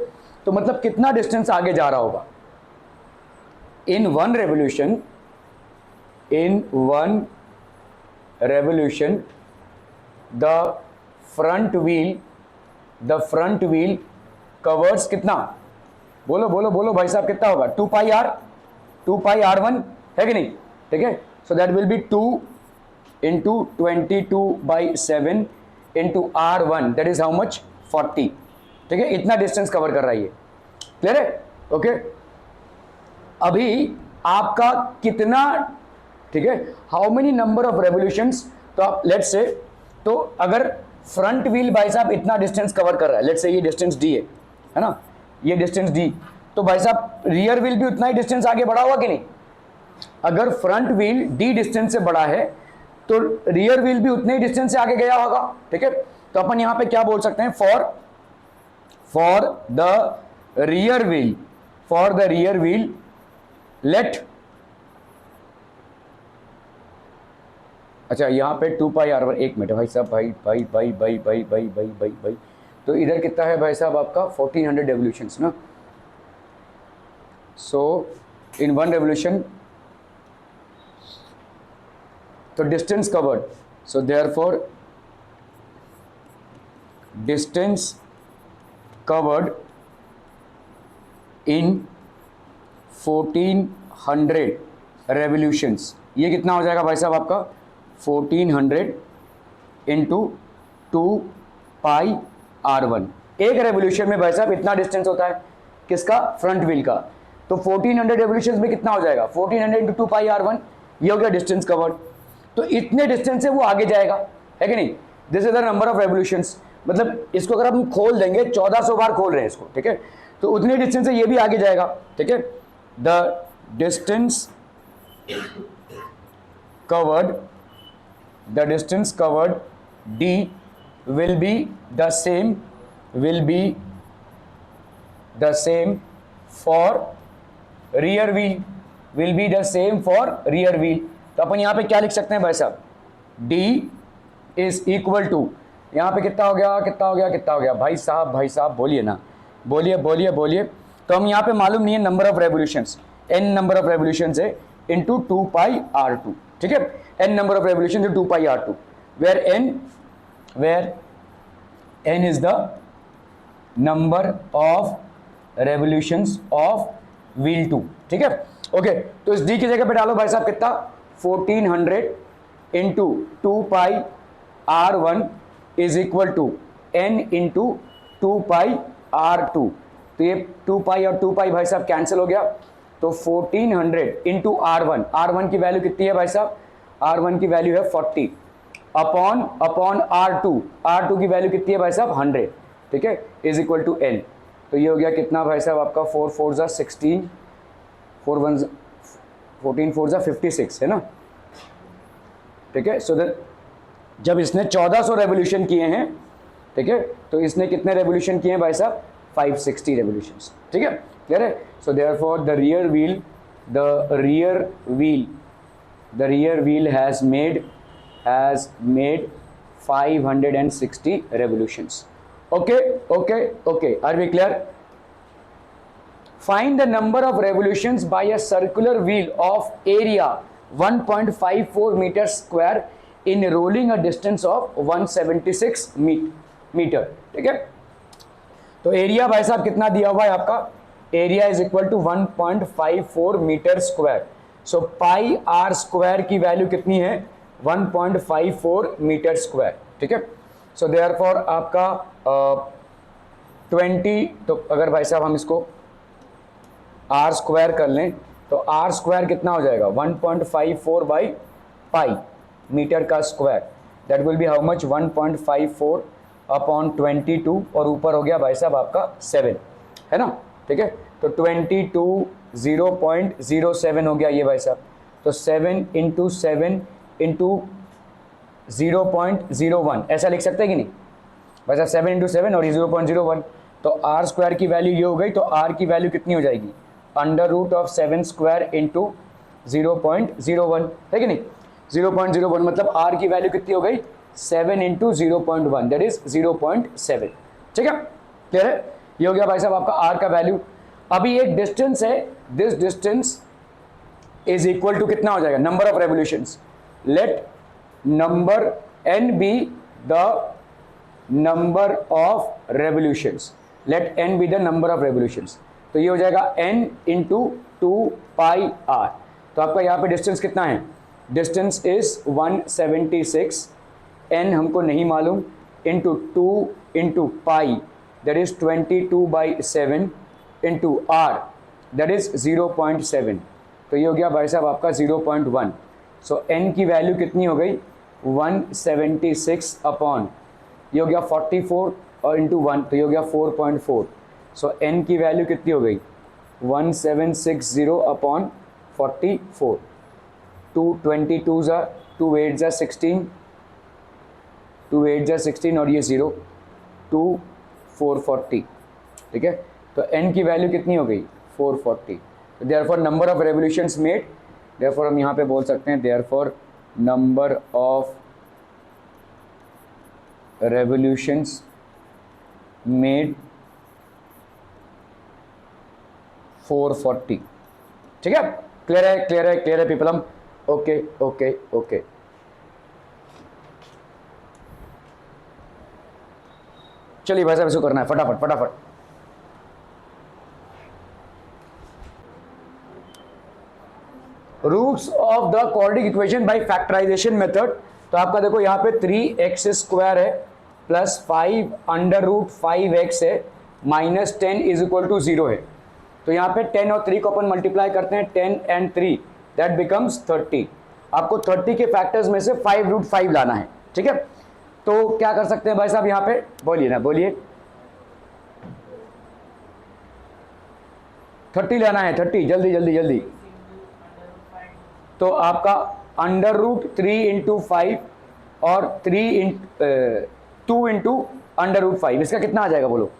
तो मतलब कितना डिस्टेंस आगे जा रहा होगा। In one revolution the front wheel covers कितना, बोलो बोलो बोलो भाई साहब कितना होगा, 2πr1 है कि नहीं, ठीक है। सो that will B 2 into 22/7 into R1, that is how much, 40, ठीक है, इतना डिस्टेंस कवर कर रहा है ये, क्लियर है, ओके। अभी आपका कितना, ठीक है, how many number of revolutions, तो आप लेट्स से, तो अगर फ्रंट व्हील भाई साहब इतना डिस्टेंस कवर कर रहा है, लेट्स से ये डिस्टेंस डी है ना, ये डिस्टेंस डी, तो भाई साहब रियर व्हील भी उतना ही डिस्टेंस आगे बढ़ा हुआ कि नहीं? अगर फ्रंट व्हील डी डिस्टेंस से बड़ा है तो रियर व्हील भी उतने ही डिस्टेंस से आगे गया होगा, ठीक है। तो अपन यहां पे क्या बोल सकते हैं, for the rear wheel let, अच्छा यहां पे 2 पाई R1, एक मिनट भाई साहब, भाई, तो इधर कितना है भाई साहब आपका 1400 रेवोल्यूशंस ना, सो इन वन रेवोल्यूशन, तो distance covered, so therefore distance covered in 1400 revolutions, ये कितना हो जाएगा भाई साहब आपका 1400 इंटू 2 पाई R1। एक रेवोल्यूशन में भाई साहब इतना डिस्टेंस होता है, किसका? फ्रंट व्हील का। तो 1400 रेवोल्यूशंस में कितना हो जाएगा 1400 इंटू 2 पाई R1, ये हो गया डिस्टेंस कवर्ड। तो इतने डिस्टेंस से वो आगे जाएगा, है कि नहीं? This is the number of revolutions, मतलब इसको अगर हम खोल देंगे, 1400 बार खोल रहे हैं इसको, ठीक है, तो उतने डिस्टेंस से ये भी आगे जाएगा, ठीक है। The distance covered D will be the same for rear wheel, तो अपन यहाँ पे क्या लिख सकते हैं भाई साहब, D इज इक्वल टू, यहाँ पे कितना हो गया भाई साहब बोलिए ना, बोलिए। तो हम यहाँ पे मालूम नहीं है number of revolutions, n number of revolutions है इंटू 2 पाई R2, ठीक है, n number of revolutions into 2 pi R2, where n is the number of revolutions of wheel 2, ठीक है, ओके। तो इस d की जगह पे डालो भाई साहब कितना 1400 into 2 pi R1 is equal to n into 2 pi R2, तो ये 2 पाई और 2 पाई भाई साहब कैंसिल हो गया, तो 1400 इंटू R1 की वैल्यू कितनी है भाई साहब, R1 की वैल्यू है 40 अपॉन R2 की वैल्यू कितनी है भाई साहब 100, ठीक है, इज इक्वल टू n। तो ये हो गया कितना भाई साहब आपका 4 4 जा 16, 14 4 जा 56, है ना, ठीक है। सो दैट जब इसने 1400 रेवोल्यूशन किए हैं, ठीक है, तो इसने कितने रेवोल्यूशन किए हैं भाई साहब 560 रेवोल्यूशंस, ठीक है, क्लियर है। So therefore the rear wheel has made 560 revolutions. Okay. Are we clear? Find the number of revolutions by a circular wheel of area 1.54 meters square in rolling a distance of 176 meter. ठीक है, तो area भाई साहब कितना दिया हुआ है आपका, area is equal to 1.54 metre square, so pi R square की वैल्यू कितनी है 1.54 मीटर स्क्वायर, ठीक है। सो देयरफॉर आपका 20, तो अगर भाई साहब हम इसको आर स्क्वायर कर लें तो आर स्क्वायर कितना हो जाएगा 1.54 बाई पाई मीटर का square, that will be how much 1.54 upon 22 और ऊपर हो गया भाई साहब आपका 7, है ना, ठीक है। तो 22 0.07 हो गया ये भाई साहब, तो 7 इंटू 7 इंटू 0.01 ऐसा लिख सकते हैं कि नहीं भाई साहब, 7 इंटू 7 और 0.01, तो आर स्क्वायर की वैल्यू ये हो गई, तो आर की वैल्यू कितनी हो जाएगी under root of 7 square into 0.01, है कि नहीं, 0.01 मतलब आर की वैल्यू कितनी हो गई 7 इंटू 0.1 दैट इज 0.7, ठीक है, क्लियर है। ये हो गया भाई साहब आपका आर का वैल्यू। अभी एक डिस्टेंस है, this distance is equal to कितना हो जाएगा number of revolutions, let number n be the number of revolutions, let n be the number of revolutions, तो ये हो जाएगा n इंटू 2 पाई r, तो आपका यहाँ पे डिस्टेंस कितना है, डिस्टेंस इज 176, n हमको नहीं मालूम, into 2 into pi that is 22/7 into r that is 0.7, तो ये हो गया भाई साहब आपका 0.1, सो n की वैल्यू कितनी हो गई 176 अपॉन ये हो गया 44 और इंटू 1 तो ये हो गया 4.4। सो n की वैल्यू कितनी हो गई 1760 अपॉन 44। 222 ज़ा 2 8 ज़ा 16, 2 8 ज़ा 16 और ये 0 2 440। ठीक है, तो n की वैल्यू कितनी हो गई 440। तो therefore number of revolutions made, therefore हम यहाँ पे बोल सकते हैं therefore number of revolutions made 440। ठीक है, क्लियर है क्लियर है क्लियर है पीपल। हम ओके ओके ओके। चलिए भाई साहब इसको करना है फटाफट फटाफट। Roots of the quadratic equation by factorization method. तो आपका देखो यहाँ पे 3x² है प्लस 5 अंडर रूट 5x है माइनस 10 इज इक्वल टू 0 है। तो यहाँ पे 10 और 3 को अपन मल्टीप्लाई करते हैं, 10 एंड 3 दैट बिकम्स 30। आपको 30 के फैक्टर्स में से 5 रूट 5 लाना है। ठीक है, तो क्या कर सकते हैं भाई साहब, यहाँ पे बोलिए ना बोलिए। 30 लाना है, 30 जल्दी जल्दी जल्दी। तो आपका अंडर रूट 3 इंटू 5 और 2 इंटू अंडर रूट 5, इसका कितना आ जाएगा बोलो।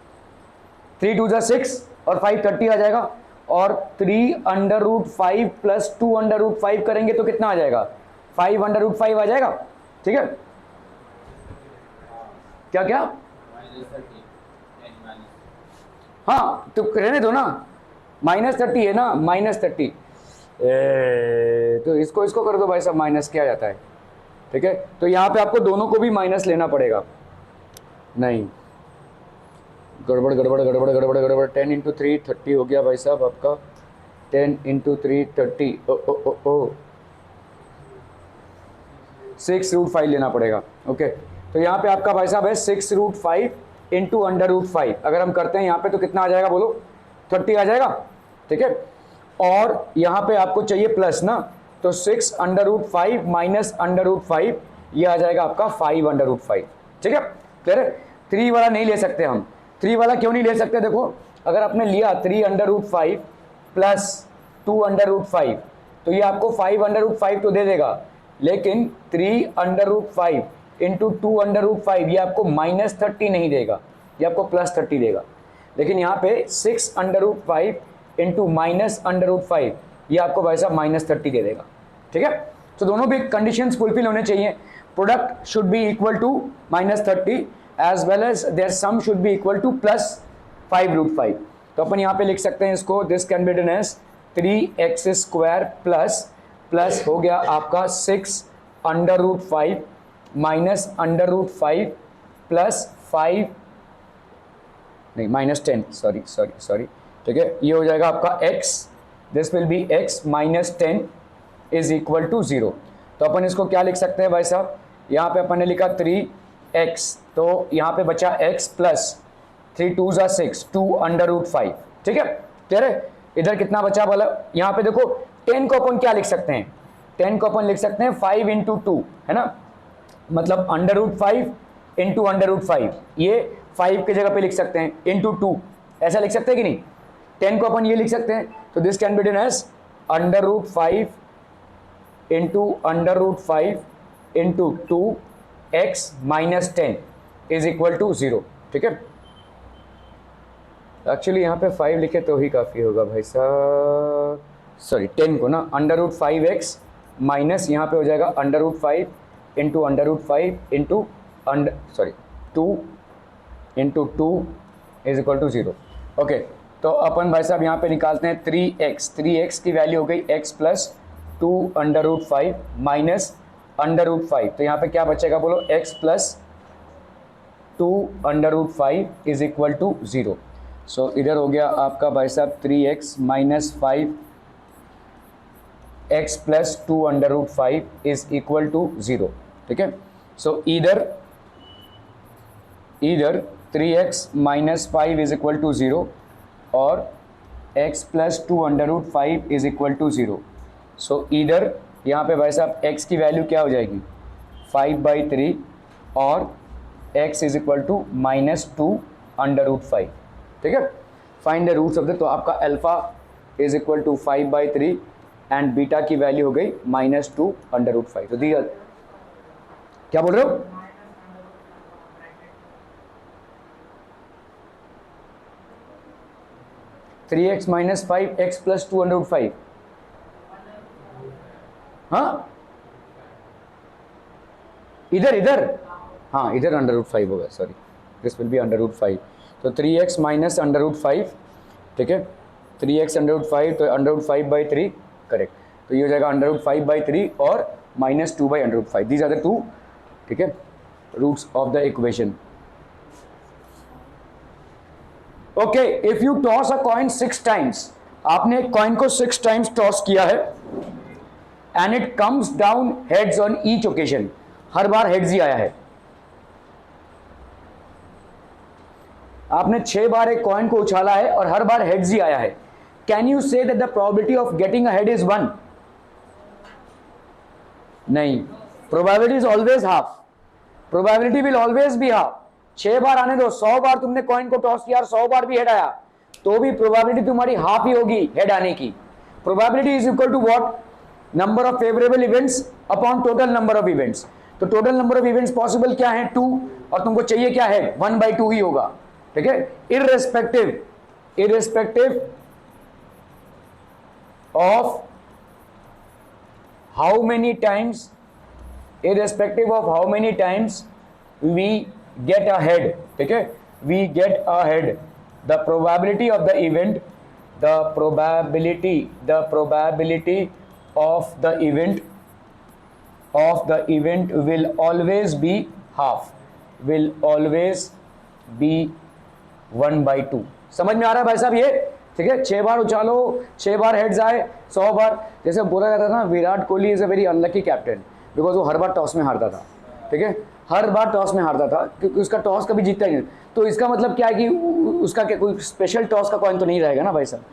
3 2 6 और 5 30 आ जाएगा। और 3 under root 5 plus 2 under root 5 करेंगे तो कितना आ जाएगा 5 अंडर रूट 5 आ जाएगा। ठीक है, क्या क्या हाँ तो रहने दो ना, -30 है ना, -30 तो इसको कर दो भाई साहब, माइनस क्या जाता है। ठीक है, तो यहाँ पे आपको दोनों को भी माइनस लेना पड़ेगा। नहीं गड़बड़ गड़बड़ गड़बड़ गड़बड़ गड़बड़। 10 इंटू 3 30 हो गया भाई साहब आपका, 10 इंटू 3 30। ओ 6 रूट 5 लेना पड़ेगा। ओके, तो यहाँ पे आपका भाई साहब है 6 रूट 5 इंटू अंडर रूट 5। अगर हम करते हैं यहाँ पे तो कितना आ जाएगा बोलो, 30 आ जाएगा। ठीक है, और यहाँ पे आपको चाहिए प्लस ना, तो 6 under root 5 minus under root 5 ये आ जाएगा आपका 5 अंडर रूट 5। ठीक है, क्लियर है। 3 वाला नहीं ले सकते हम। 3 वाला क्यों नहीं ले सकते, देखो अगर आपने लिया 3 under root 5 plus 2 under root 5 तो ये आपको 5 अंडर रूट 5 तो दे देगा, लेकिन 3 under root 5 into 2 under root 5 ये आपको -30 नहीं देगा, ये आपको +30 देगा। लेकिन यहाँ पे 6 under root 5 into minus under root 5 ये आपको भाई साहब -30 दे देगा। ठीक है, तो दोनों भी कंडीशंस फुलफिल होने चाहिए। Product should be equal to -30 as well as their sum should be equal to +5 root 5। तो अपन यहाँ पे लिख सकते हैं इसको, this can be done as 3x² plus हो गया आपका 6 under root 5 minus under root 5 plus 5 नहीं -10 सॉरी। ठीक है, ये हो जाएगा आपका x, this will be x -10 is equal to 0। तो अपन इसको क्या लिख सकते हैं भाई साहब, यहाँ पे अपन ने लिखा 3x, तो यहाँ पे बचा x प्लस 3 2 ज़ा 6 2 अंडर रूट 5। ठीक है, क्लियर है। इधर कितना बचा बोला, यहाँ पे देखो 10 को अपन क्या लिख सकते हैं, 10 को अपन लिख सकते हैं 5 इंटू 2 है ना, मतलब under root 5 into under root 5, ये 5 की जगह पे लिख सकते हैं इंटू 2, ऐसा लिख सकते हैं कि नहीं। 10 को अपन ये लिख सकते हैं, तो this can be done as under root 5 into under root 5 into 2x -10 is equal to 0। ठीक है, एक्चुअली यहाँ पे 5 लिखे तो ही काफ़ी होगा भाई साहब, सॉरी 10 को ना, अंडर रूट 5x माइनस यहाँ पे हो जाएगा under root 5 into under root 5 into 2 into 2 is equal to 0। Okay, तो अपन भाई साहब यहाँ पे निकालते हैं 3x की वैल्यू हो गई x plus 2 under root 5 minus under root 5, तो यहाँ पे क्या बचेगा बोलो, x plus 2 under root 5 is equal to 0। So इधर हो गया आपका भाई साहब 3x minus 5 x plus 2 under root 5 is equal to 0। ठीक है, सो इधर 3x minus 5 is equal to 0 और x plus 2 under root 5 is equal to 0। So इधर यहाँ पे भाई साहब x की वैल्यू क्या हो जाएगी 5/3 और x is equal to -2 under root 5, ठीक है। Find the roots of the, तो आपका alpha is equal to 5/3 and beta की वैल्यू हो गई -2 अंडर रूट 5। तो दी, क्या बोल रहे हो? Three x minus 5x plus 2 under root 5, हाँ इधर हाँ इधर अंडर रूट 5 होगा, sorry this will be under root 5। तो 3x माइनस अंडर रूट 5, ठीक है, 3x अंडर रूट 5, तो अंडर रूट 5/3 करेक्ट। तो ये हो जाएगा अंडर रूट 5/3 और -2 by under root 5, these are the two, ठीक है, roots of the equation. Okay, if you toss a coin 6 times, आपने एक कॉइन को 6 टाइम्स टॉस किया है and it comes down heads on each occasion, हर बार हेड्स ही आया है। आपने 6 बार एक कॉइन को उछाला है और हर बार हेड्स ही आया है। Can you say that the probability of getting a head is 1? नहीं, probability is always half, probability will always be half. 6 बार आने दो, 100 बार तुमने कॉइन को टॉस किया और 100 बार भी हेड आया, तो भी प्रोबेबिलिटी तुम्हारी हाफ ही होगी हेड आने की। Probability is equal to what? Number of favourable events upon total number of events. तो total number of events possible क्या है? 2, और तुमको चाहिए क्या है? 1/2 ही होगा, ठीक है। Irrespective of how many times, irrespective of how many times we get ahead, ठीक है, we get ahead, the probability of the event, the probability of the event will always be half, will always be 1/2। समझ में आ रहा है भाई साहब ये? ठीक है, 6 बार उछालो, 6 बार हेड्स आए, 100 बार, जैसे बोला जाता था ना, Virat Kohli is a very unlucky captain, because वो हर बार टॉस में हारता था, ठीक है, हर बार टॉस में हारता था, क्योंकि उसका टॉस कभी जीतता ही नहीं। तो इसका मतलब क्या है कि उसका क्या कोई स्पेशल टॉस का कॉइन तो नहीं रहेगा ना भाई साहब।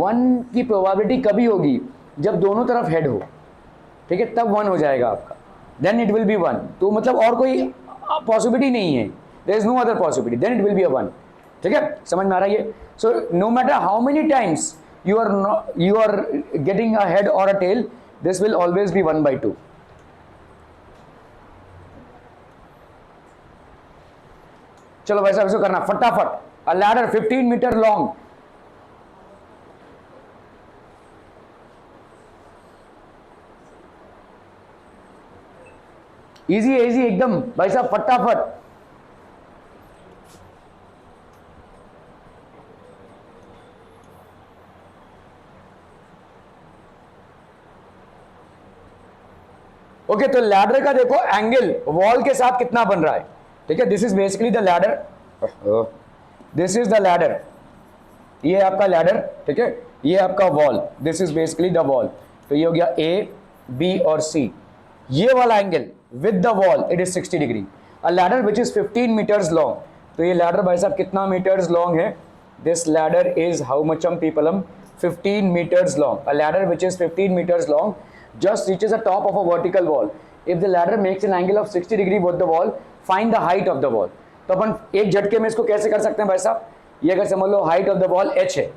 1 की प्रोबेबिलिटी कभी होगी? जब दोनों तरफ हेड हो, ठीक है, तब 1 हो जाएगा आपका, देन इट विल बी 1। तो मतलब और कोई पॉसिबिलिटी नहीं है, there is no other possibility, then it will be a 1, ठीक है, समझ में आ रहा है ये? So no matter how many times you are getting a head or a tail, this will always be 1/2। चलो वैसा वैसे करना फटाफट। A ladder 15 metre long, easy है, इजी एकदम भाई साहब, फटाफट। ओके, तो लैडर का देखो एंगल वॉल के साथ कितना बन रहा है, ठीक है, this is basically the ladder, this is the ladder, ये आपका लैडर, ठीक है, ये आपका wall, this is basically the wall. तो ये हो गया ए, बी और सी, ये वाला angle with the wall it is 60 degree. A ladder which is 15 metres long, तो ये लैडर भाई साहब कितना मीटर्स लॉन्ग है? This ladder is how much people 15 meters long. A ladder which is 15 meters long just reaches the top of a vertical wall. If the ladder makes an angle of 60 degree with the wall, find the height of the wall. तो अपन एक झटके में इसको कैसे कर सकते हैं भाई साहब? ये अगर समझ लो height of the wall h है,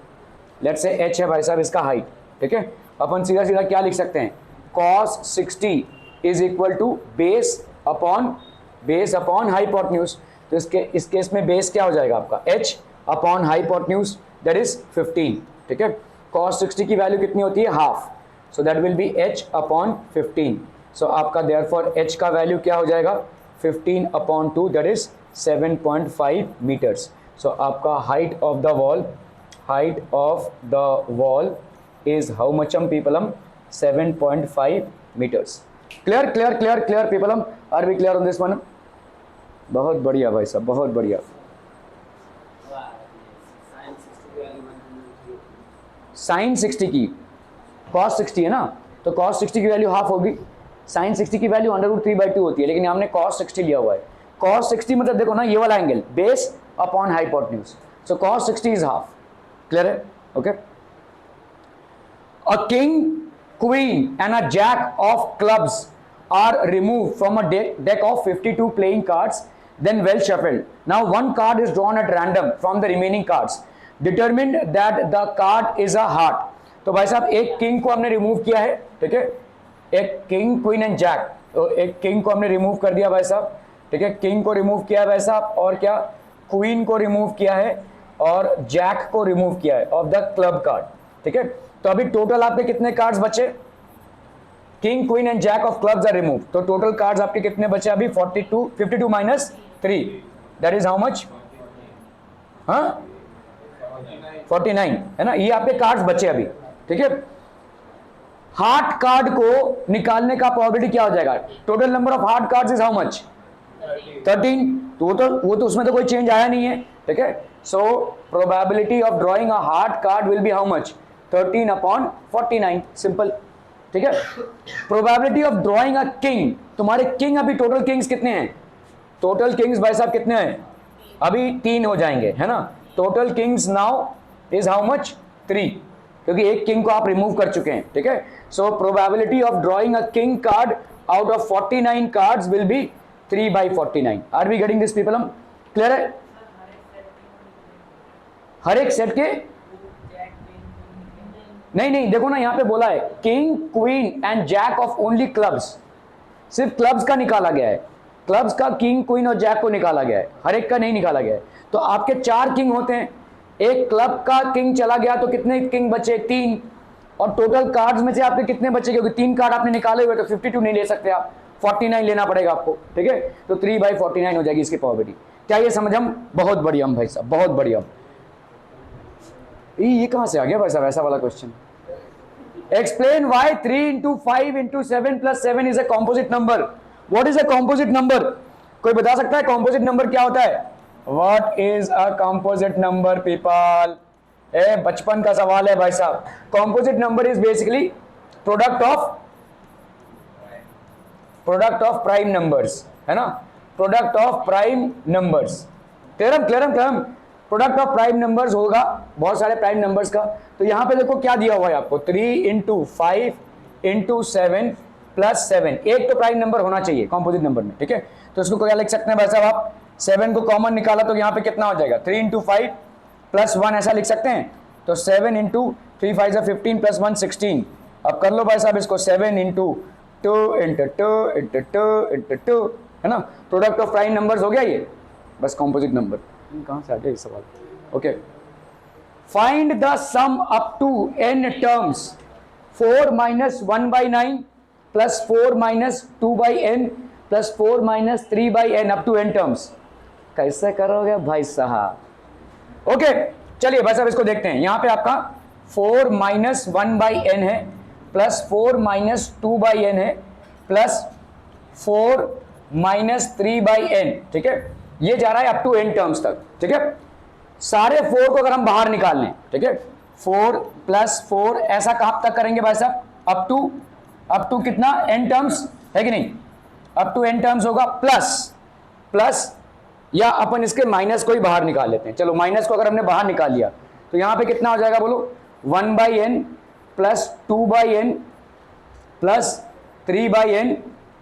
लेट्स से h है भाई साहब इसका हाइट, ठीक है, अपन सीधा सीधा क्या लिख सकते हैं? cos 60 is equal to base upon hypotenuse. तो इस केस में बेस क्या हो जाएगा आपका? h upon hypotenuse, that is 15, ठीक है। cos 60 की वैल्यू कितनी होती है? Half, so that will B h upon 15। सो आपका देयरफॉर h का वैल्यू क्या हो जाएगा? 15 अपॉन 2, दैट इज 7.5 मीटर्स। सो आपका height of the wall is how much peopleum? 7.5 meters. Clear peopleum, are we clear on this one? बहुत बढ़िया भाई साहब, बहुत बढ़िया। साइन 60 की cos 60 है ना, तो cos 60 की वैल्यू हाफ होगी, साइन 60 की वैल्यू √3/2 होती है, लेकिन हमने cos 60 लिया हुआ है। cos 60 मतलब देखो ना, ये वाला angle base upon hypotenuse, so cos 60 is half. Clear है? Okay. A king, queen and a jack of clubs are removed from a deck of 52 playing cards. then well shuffled. Now one card is drawn at random from the remaining cards. Determined that the card is a heart. तो भाई साहब एक king को हमने remove किया है, ठीक है, एक किंग क्वीन एंड जैक, तो एक किंग को हमने रिमूव कर दिया भाई साहब, ठीक है, किंग को रिमूव किया है भाई साहब, और क्या क्वीन को रिमूव किया है और जैक को रिमूव किया है ऑफ द क्लब कार्ड, ठीक है। तो अभी टोटल आपके कितने कार्ड्स बचे? King queen and jack of clubs are remove, तो टोटल कार्ड्स आपके कितने बचे अभी? 52 minus 3, that is how much? हाँ 49 है ना, ये आपके कार्ड्स बचे अभी, ठीक है। हार्ट कार्ड को निकालने का प्रोबेबिलिटी क्या हो जाएगा? Total number of heart cards is how much? 13, तो वो तो उसमें तो कोई चेंज आया नहीं है, ठीक है। So probability of drawing a heart card will be how much? 13/49, simple, ठीक है। Probability of drawing a king, तुम्हारे किंग अभी टोटल किंग्स कितने हैं? टोटल किंग्स भाई साहब कितने हैं? अभी 3 हो जाएंगे, है ना। Total Kings now is how much? 3, क्योंकि एक किंग को आप रिमूव कर चुके हैं, ठीक है। So probability of drawing a king card out of 49 cards will be 3/49। Are we getting this people? हम क्लियर है? हर एक सेट के नहीं, देखो ना यहाँ पे बोला है king queen and jack of only clubs, सिर्फ क्लब्स का निकाला गया है, क्लब्स का किंग क्वीन और जैक को निकाला गया है, हर एक का नहीं निकाला गया है। तो आपके 4 किंग होते हैं, एक क्लब का किंग चला गया तो कितने किंग बचे? 3, और टोटल कार्ड्स में से आपके कितने बचे? क्योंकि 3 कार्ड आपने निकाले हुए तो 52 नहीं ले सकते आप, 49 लेना पड़ेगा आपको, ठीक है। तो 3/49 हो जाएगी इसकी प्रोबेबिलिटी। क्या ये समझ? हम बहुत बढ़िया भाई साहब, बहुत बढ़िया। ये कहां से आ गया भाई साहब ऐसा वाला question? Explain why 3 × 5 × 7 + 7 is a composite number. What is a composite number? कोई बता सकता है कॉम्पोजिट नंबर क्या होता है? What is a composite number people? बचपन का सवाल है भाई साहब। Composite number is basically product of prime numbers, है ना, product of prime numbers. Clear? Product of prime numbers होगा, बहुत सारे प्राइम नंबर्स का। तो यहां पे देखो क्या दिया हुआ है आपको, 3 × 5 × 7 + 7, एक तो प्राइम नंबर होना चाहिए कॉम्पोजिट नंबर में, ठीक है। तो इसको क्या लिख सकते हैं भाई साहब आप? 7 को कॉमन निकाला तो यहाँ पे कितना हो जाएगा? 3 × 5 + 1 ऐसा लिख सकते हैं। तो 7 × 3 × 5 = 15 + 1 16। अब कर लो भाई साहब इसको, 7 × 2 × 2 × 2 × 2, है ना। प्रोडक्ट ऑफ प्राइम नंबर्स हो गया ये, बस कॉम्पोजिट नंबर। कहां से आ गया ये सवाल? Okay, find the sum up to n terms 4 - 1/9 + 4 - 2/n + 4 - 3/n up to n terms. कैसे करोगे भाई साहब? ओके, चलिए भाई साहब इसको देखते हैं। यहां पे आपका 4 - 1/n है, + 4 - 2/n है, + 4 - 3/n, ठीक है। ये जा रहा है अप टू n टर्म्स तक, ठीक है। सारे 4 को अगर हम बाहर निकाल लें, ठीक है, 4 + 4 ऐसा कहां तक करेंगे भाई साहब? अप टू कितना? n टर्म्स, है कि नहीं? अप टू n टर्म्स होगा, प्लस या अपन इसके माइनस को ही बाहर निकाल लेते हैं। चलो माइनस को अगर हमने बाहर निकाल लिया तो यहां पे कितना हो जाएगा बोलो? 1/n + 2/n + 3/n,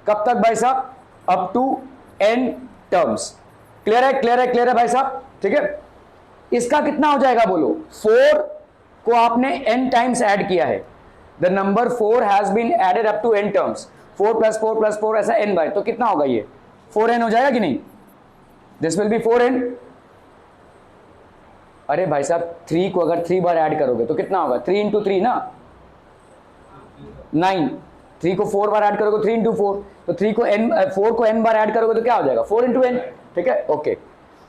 कब तक भाई साहब? Up to n terms. Clear है भाई साहब, ठीक है। इसका कितना हो जाएगा बोलो? 4 को आपने n टाइम्स ऐड किया है, the number 4 has been added up to n terms, 4 + 4 + 4 ऐसा n बाय, तो कितना होगा ये? 4n हो जाएगा कि नहीं? This will B 4n। अरे भाई साहब 3 को अगर 3 बार ऐड करोगे तो कितना होगा? 3 × 3 ना, 9। 3 को 4 बार ऐड करोगे 3 × 4, तो 4 को n बार ऐड करोगे तो क्या हो जाएगा? 4 × n, ठीक है। ओके,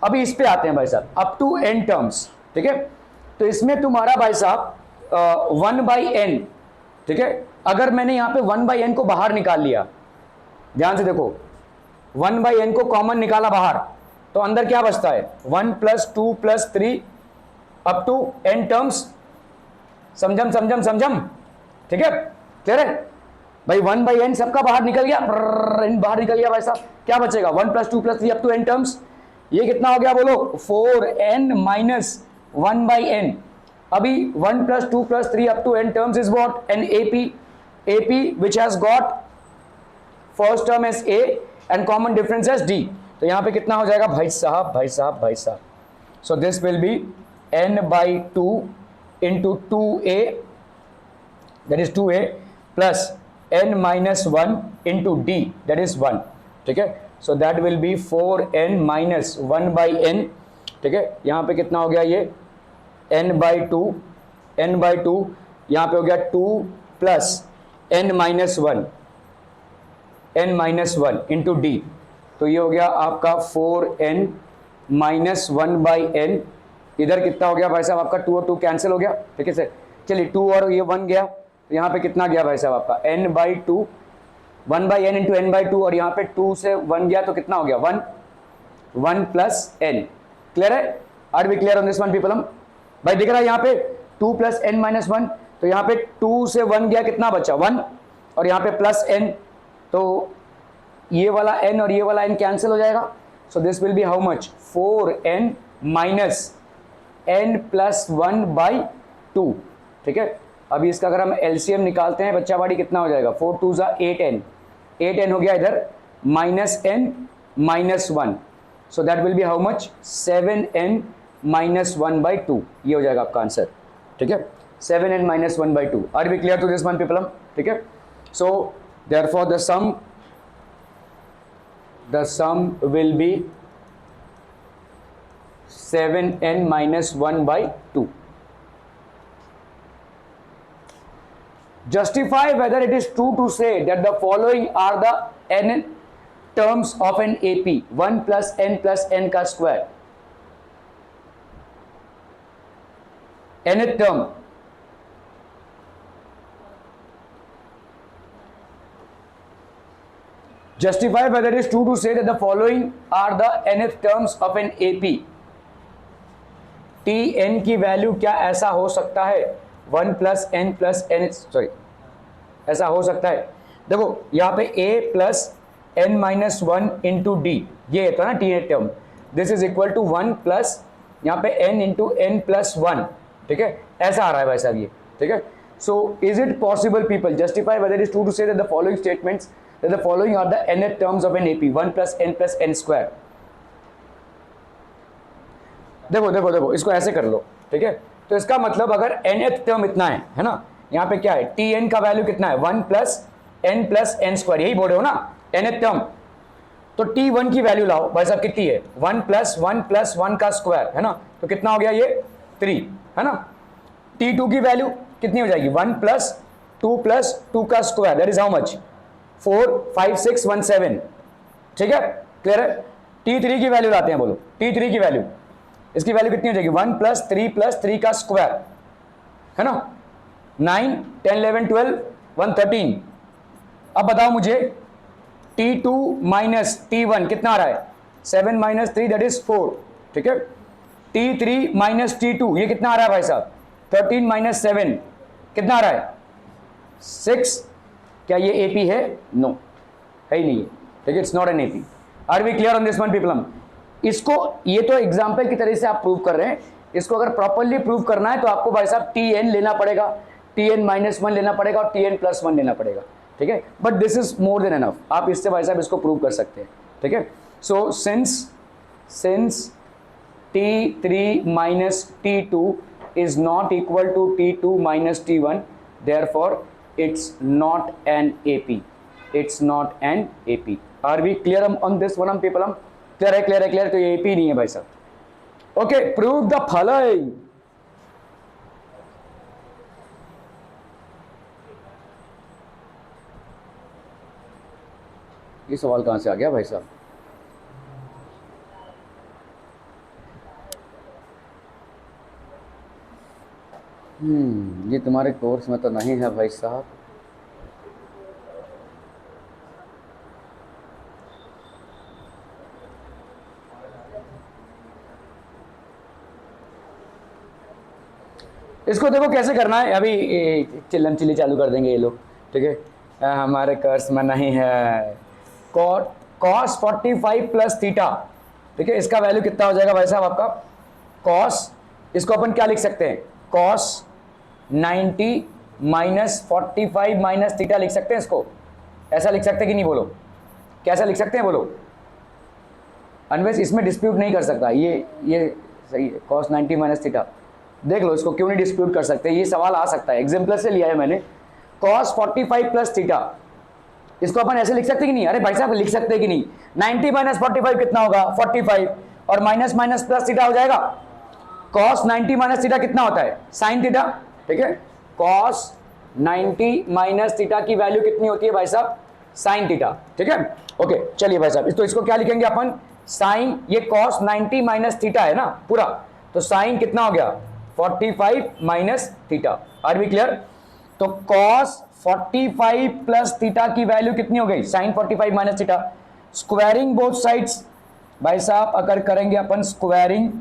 अभी इस पे आते हैं भाई साहब, अप टू n टर्म्स, ठीक है। तो इसमें तुम्हारा भाई साहब 1/n, ठीक है। अगर मैंने यहां पे 1/n को बाहर निकाल लिया, ध्यान से देखो, 1/n को कॉमन निकाला बाहर, तो अंदर क्या बचता है? 1 + 2 + 3 अप टू n टर्म्स। समझम, ठीक है, क्लियर है भाई? 1/n सबका बाहर निकल गया, n बाहर निकल गया भाई साहब, क्या बचेगा? 1 + 2 + 3 अप टू n टर्म्स। ये कितना हो गया बोलो? 4n - 1/n। अभी 1 + 2 + 3 up to n terms is what? an AP which has got first term as a and common difference as d, तो यहाँ पे कितना हो जाएगा भाई साहब, भाई साहब, भाई साहब? सो this will B n/2 into 2a, that is 2a plus n-1 into d, that is 1, ठीक है? सो दैट विल बी 4n-1/n, ठीक है? यहाँ पे कितना हो गया ये n/2, n/2 यहाँ पे हो गया 2 प्लस n-1 इंटू d, तो ये हो गया आपका 4n-1/n। इधर कितना हो गया भाई साहब आपका 2 और 2 कैंसिल हो गया, ठीक है सर? चलिए 2 और ये 1 गया, तो यहाँ पे कितना गया भाई साहब आपका n/2, 1/n इंटू n/2, और यहाँ पे 2 से 1 गया तो कितना हो गया 1 प्लस n। क्लियर है? Are we clear on this one people? हम भाई दिख रहा है यहाँ पे 2 प्लस n-1, तो यहाँ पे 2 से 1 गया, कितना बचा 1, और यहाँ पे प्लस n, तो ये वाला n और ये वाला n कैंसिल हो जाएगा। So this will be how much 4n minus n plus 1/2, ठीक है? अभी इसका अगर हम LCM निकालते हैं बच्चा बाड़ी, कितना हो जाएगा 4 2 ज़ा 8n, 8n हो गया इधर, minus n minus 1, so that will be how much 7n minus 1/2, ये हो जाएगा आपका आंसर, ठीक है? 7n minus 1/2। Are we clear to this one people? ठीक है? So therefore the sum will be 7n minus 1/2. Justify whether it is true to say that the following are the n terms of an AP, 1 plus n का square, nth term, justify whether it is true to say that the following are the nth terms of an AP. Tn की value क्या ऐसा हो सकता है 1 plus n plus n, sorry ऐसा हो सकता है? देखो यहाँ पे a plus n-1 into D, ये था ना Tn term, this is equal to 1 plus यहाँ पे n इंटू n प्लस 1, ठीक है? ऐसा आ रहा है भाई साहब ये, ठीक है? So is it possible people, justify whether it is true to say that the following statements, that the following are the nth terms of an AP, 1 plus n square. देखो देखो देखो, इसको ऐसे कर लो, ठीक है? तो इसका मतलब अगर nth टर्म इतना है ना, यहाँ पे क्या है Tn का वैल्यू कितना है 1 प्लस n स्क्वायर, यही बोल रहे हो ना nth टर्म, तो T1 की वैल्यू लाओ भाई साहब, कितनी है 1 प्लस 1 का स्क्वायर, है ना? तो कितना हो गया ये 3, है ना? T2 की वैल्यू कितनी हो जाएगी 1 प्लस 2 का square, that is how much 4 5 6 1 7, ठीक है? क्लियर है? T3 की वैल्यू लाते हैं, बोलो T3 की वैल्यू, इसकी वैल्यू कितनी हो जाएगी 1 प्लस 3 का स्क्वायर, है ना? 9 10 11 12 113। अब बताओ मुझे T2 माइनस T1 कितना आ रहा है 7 माइनस 3, दैट इज 4, ठीक है? T3 माइनस T2 ये कितना आ रहा है भाई साहब 13 माइनस 7 कितना आ रहा है 6। क्या ये AP है? नो, है ही नहीं, ठीक है? It's not an AP। Are we clear on this one people? हम इसको, ये तो एग्जाम्पल की तरह से आप प्रूव कर रहे हैं, इसको अगर प्रॉपरली प्रूव करना है तो आपको भाई साहब Tn लेना पड़ेगा, Tn-1 लेना पड़ेगा और Tn+1 लेना पड़ेगा, ठीक है? But this is more than enough, आप इससे भाई साहब इसको प्रूव कर सकते हैं, ठीक है? So since T3 minus T2 is not equal to T2 minus T1, therefore it's not an AP, it's not an AP. Are we clear on this one people? हम clear है, तो ये AP नहीं है भाई साहब। Okay, prove the following. ये सवाल कहां से आ गया भाई साहब? ये तुम्हारे कोर्स में तो नहीं है भाई साहब। इसको देखो कैसे करना है, अभी चिल्लम चिल्ली चालू कर देंगे ये लोग, ठीक है? हमारे कोर्स में नहीं है। कॉस 45 प्लस थीटा, ठीक है? इसका वैल्यू कितना हो जाएगा भाई साहब आपका कॉस, इसको अपन क्या लिख सकते हैं कॉस 90 माइनस 45 माइनस थीटा लिख सकते हैं इसको, ऐसा लिख सकते हैं कि नहीं? बोलो कैसा लिख सकते हैं, बोलो अनवेस इसमें डिस्प्यूट नहीं कर सकता, ये सही है, cos 90 माइनस थीटा, देख लो इसको क्यों नहीं डिस्प्यूट कर सकते, ये सवाल आ सकता है, एग्जाम्पल से लिया है मैंने। cos 45 प्लस थीटा, इसको अपन ऐसे लिख सकते कि नहीं? अरे भाई साहब लिख सकते कि नहीं? 90 माइनस 45 कितना होगा? 45, और माइनस माइनस प्लस थीटा हो जाएगा। cos 90 माइनस थीटा कितना होता है? साइन थीटा, ठीक है। cos 90 माइनस थीटा की वैल्यू कितनी होती है भाई साहब? साइन थीटा, ठीक है। ओके चलिए भाई साहब, तो इसको क्या लिखेंगे अपन? साइन, ये cos 90 माइनस थीटा है ना पूरा, तो साइन कितना हो गया? 45 minus theta. Are we clear? तो cos 45 प्लस थीटा की वैल्यू कितनी हो गई? Sine 45 minus theta. Squaring both sides भाई साहब, अगर करेंगे अपन स्क्वायरिंग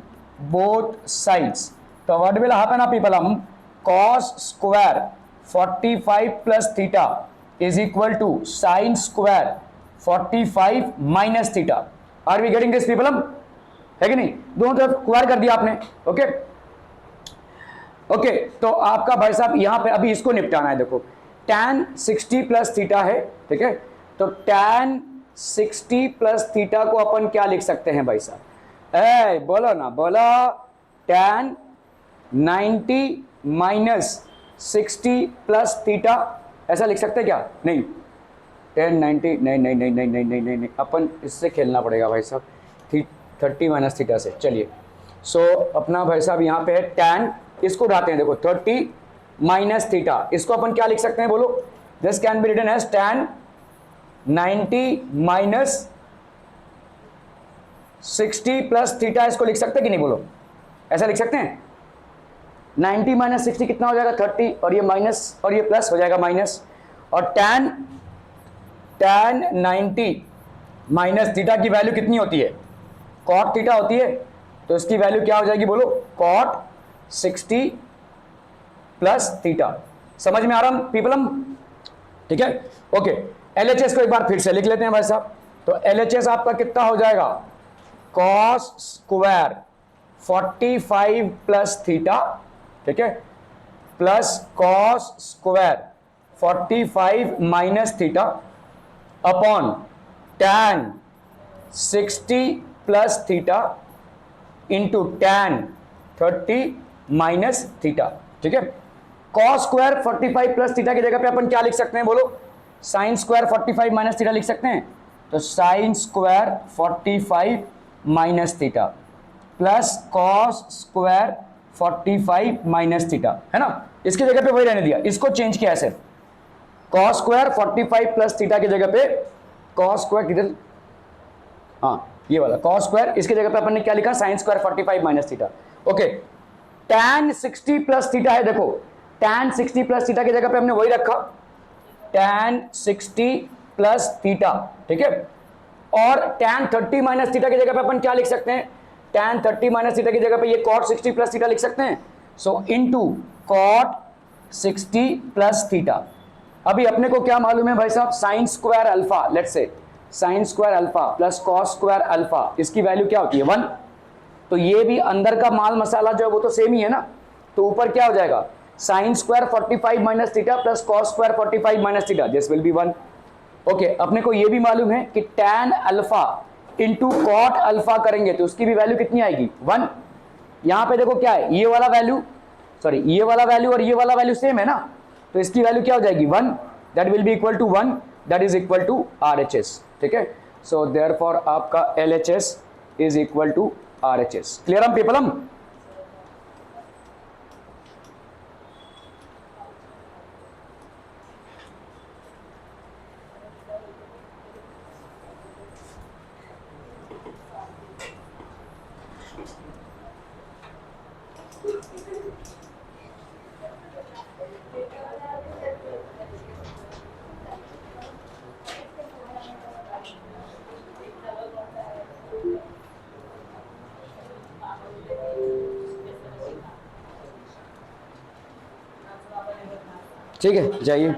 बोथ साइड्स, तो व्हाट विल हैपन पीपल? हम cos square 45 plus theta is equal to sine square 45 minus theta. Are we getting this people? हम है कि नहीं? दोनों तरफ स्क्वायर कर दिया आपने। ओके ओके, तो आपका भाई साहब यहां पे अभी इसको निपटाना है। देखो tan 60 प्लस थीटा है, ठीक है, तो tan 60 प्लस थीटा को अपन क्या लिख सकते हैं भाई साहब? बोलो ना, बोलो। tan 90 माइनस 60 प्लस थीटा, ऐसा लिख सकते हैं क्या? नहीं, tan 90, नहीं नहीं नहीं नहीं नहीं नहीं नहीं नहीं, अपन इससे खेलना पड़ेगा भाई साहब, 30 माइनस थीटा से। चलिए, सो अपना भाई साहब यहाँ पे है tan, इसको उठाते हैं, देखो 30 माइनस थीटा, इसको अपन क्या लिख सकते हैं बोलो? This can be written as tan 90 minus 60 plus theta, इसको लिख सकते हैं कि नहीं बोलो? ऐसा लिख सकते हैं? 90 माइनस 60 कितना हो जाएगा? 30, और ये माइनस और ये प्लस हो जाएगा माइनस, और tan 90 माइनस थीटा की वैल्यू कितनी होती है? cot थीटा होती है, तो इसकी वैल्यू क्या हो जाएगी बोलो? cot 60 plus theta. समझ में आ रहा हूं पीपल? हम ठीक है। ओके, LHS को एक बार फिर से लिख लेते हैं भाई साहब। तो LHS आपका कितना हो जाएगा? cos स्क्वायर 45 प्लस थीटा, ठीक है, plus cos square 45 minus theta upon tan 60 plus theta into tan 30 minus theta, ठीक है। cos स्क्वायर 45 प्लस थीटा की जगह पे अपन क्या लिख सकते हैं बोलो? साइन स्क्वायर 45 माइनस थीटा लिख सकते हैं। तो sine square 45 minus theta plus cos square 45 minus theta, है ना। इसकी जगह पे वही रहने दिया, इसको चेंज किया ऐसे, cos स्क्वायर 45 प्लस थीटा की जगह पे cos स्क्वायर किधर, हाँ ये वाला cos स्क्वायर, इसकी जगह पे अपन ने क्या लिखा? Sign square 45 minus theta. Okay, tan 60 plus theta है, देखो tan 60 प्लस थीटा की जगह पे हमने वही रखा, tan 60 प्लस थीटा, ठीक है। और tan 30 माइनस थीटा की जगह पे अपन क्या लिख सकते हैं? tan 30 माइनस थीटा की जगह पे ये cot 60 प्लस थीटा लिख सकते हैं। सो इनटू cot 60 प्लस थीटा। अभी अपने को क्या मालूम है भाई साहब? Sine square alpha, let's say sine square alpha plus cos square alpha, इसकी वैल्यू क्या होती है? 1। तो ये भी अंदर का माल मसाला जो है वो तो सेम ही है ना, तो ऊपर क्या हो जाएगा? Sign square 45 minus theta plus cos square 45 minus theta, this will B 1। Okay, अपने को ये भी मालूम है कि tan alpha into cot alpha करेंगे तो उसकी भी वैल्यू कितनी आएगी? 1। यहां पे देखो क्या है, ये वाला वैल्यू, सॉरी ये वाला वैल्यू और ये वाला वैल्यू सेम है ना, तो इसकी वैल्यू क्या हो जाएगी? 1, that will be equal to 1, that is equal to RHS, ठीक है। सो देयरफॉर आपका LHS is equal to RHS। Clear हम पीपल? हम ठीक है, जाइए।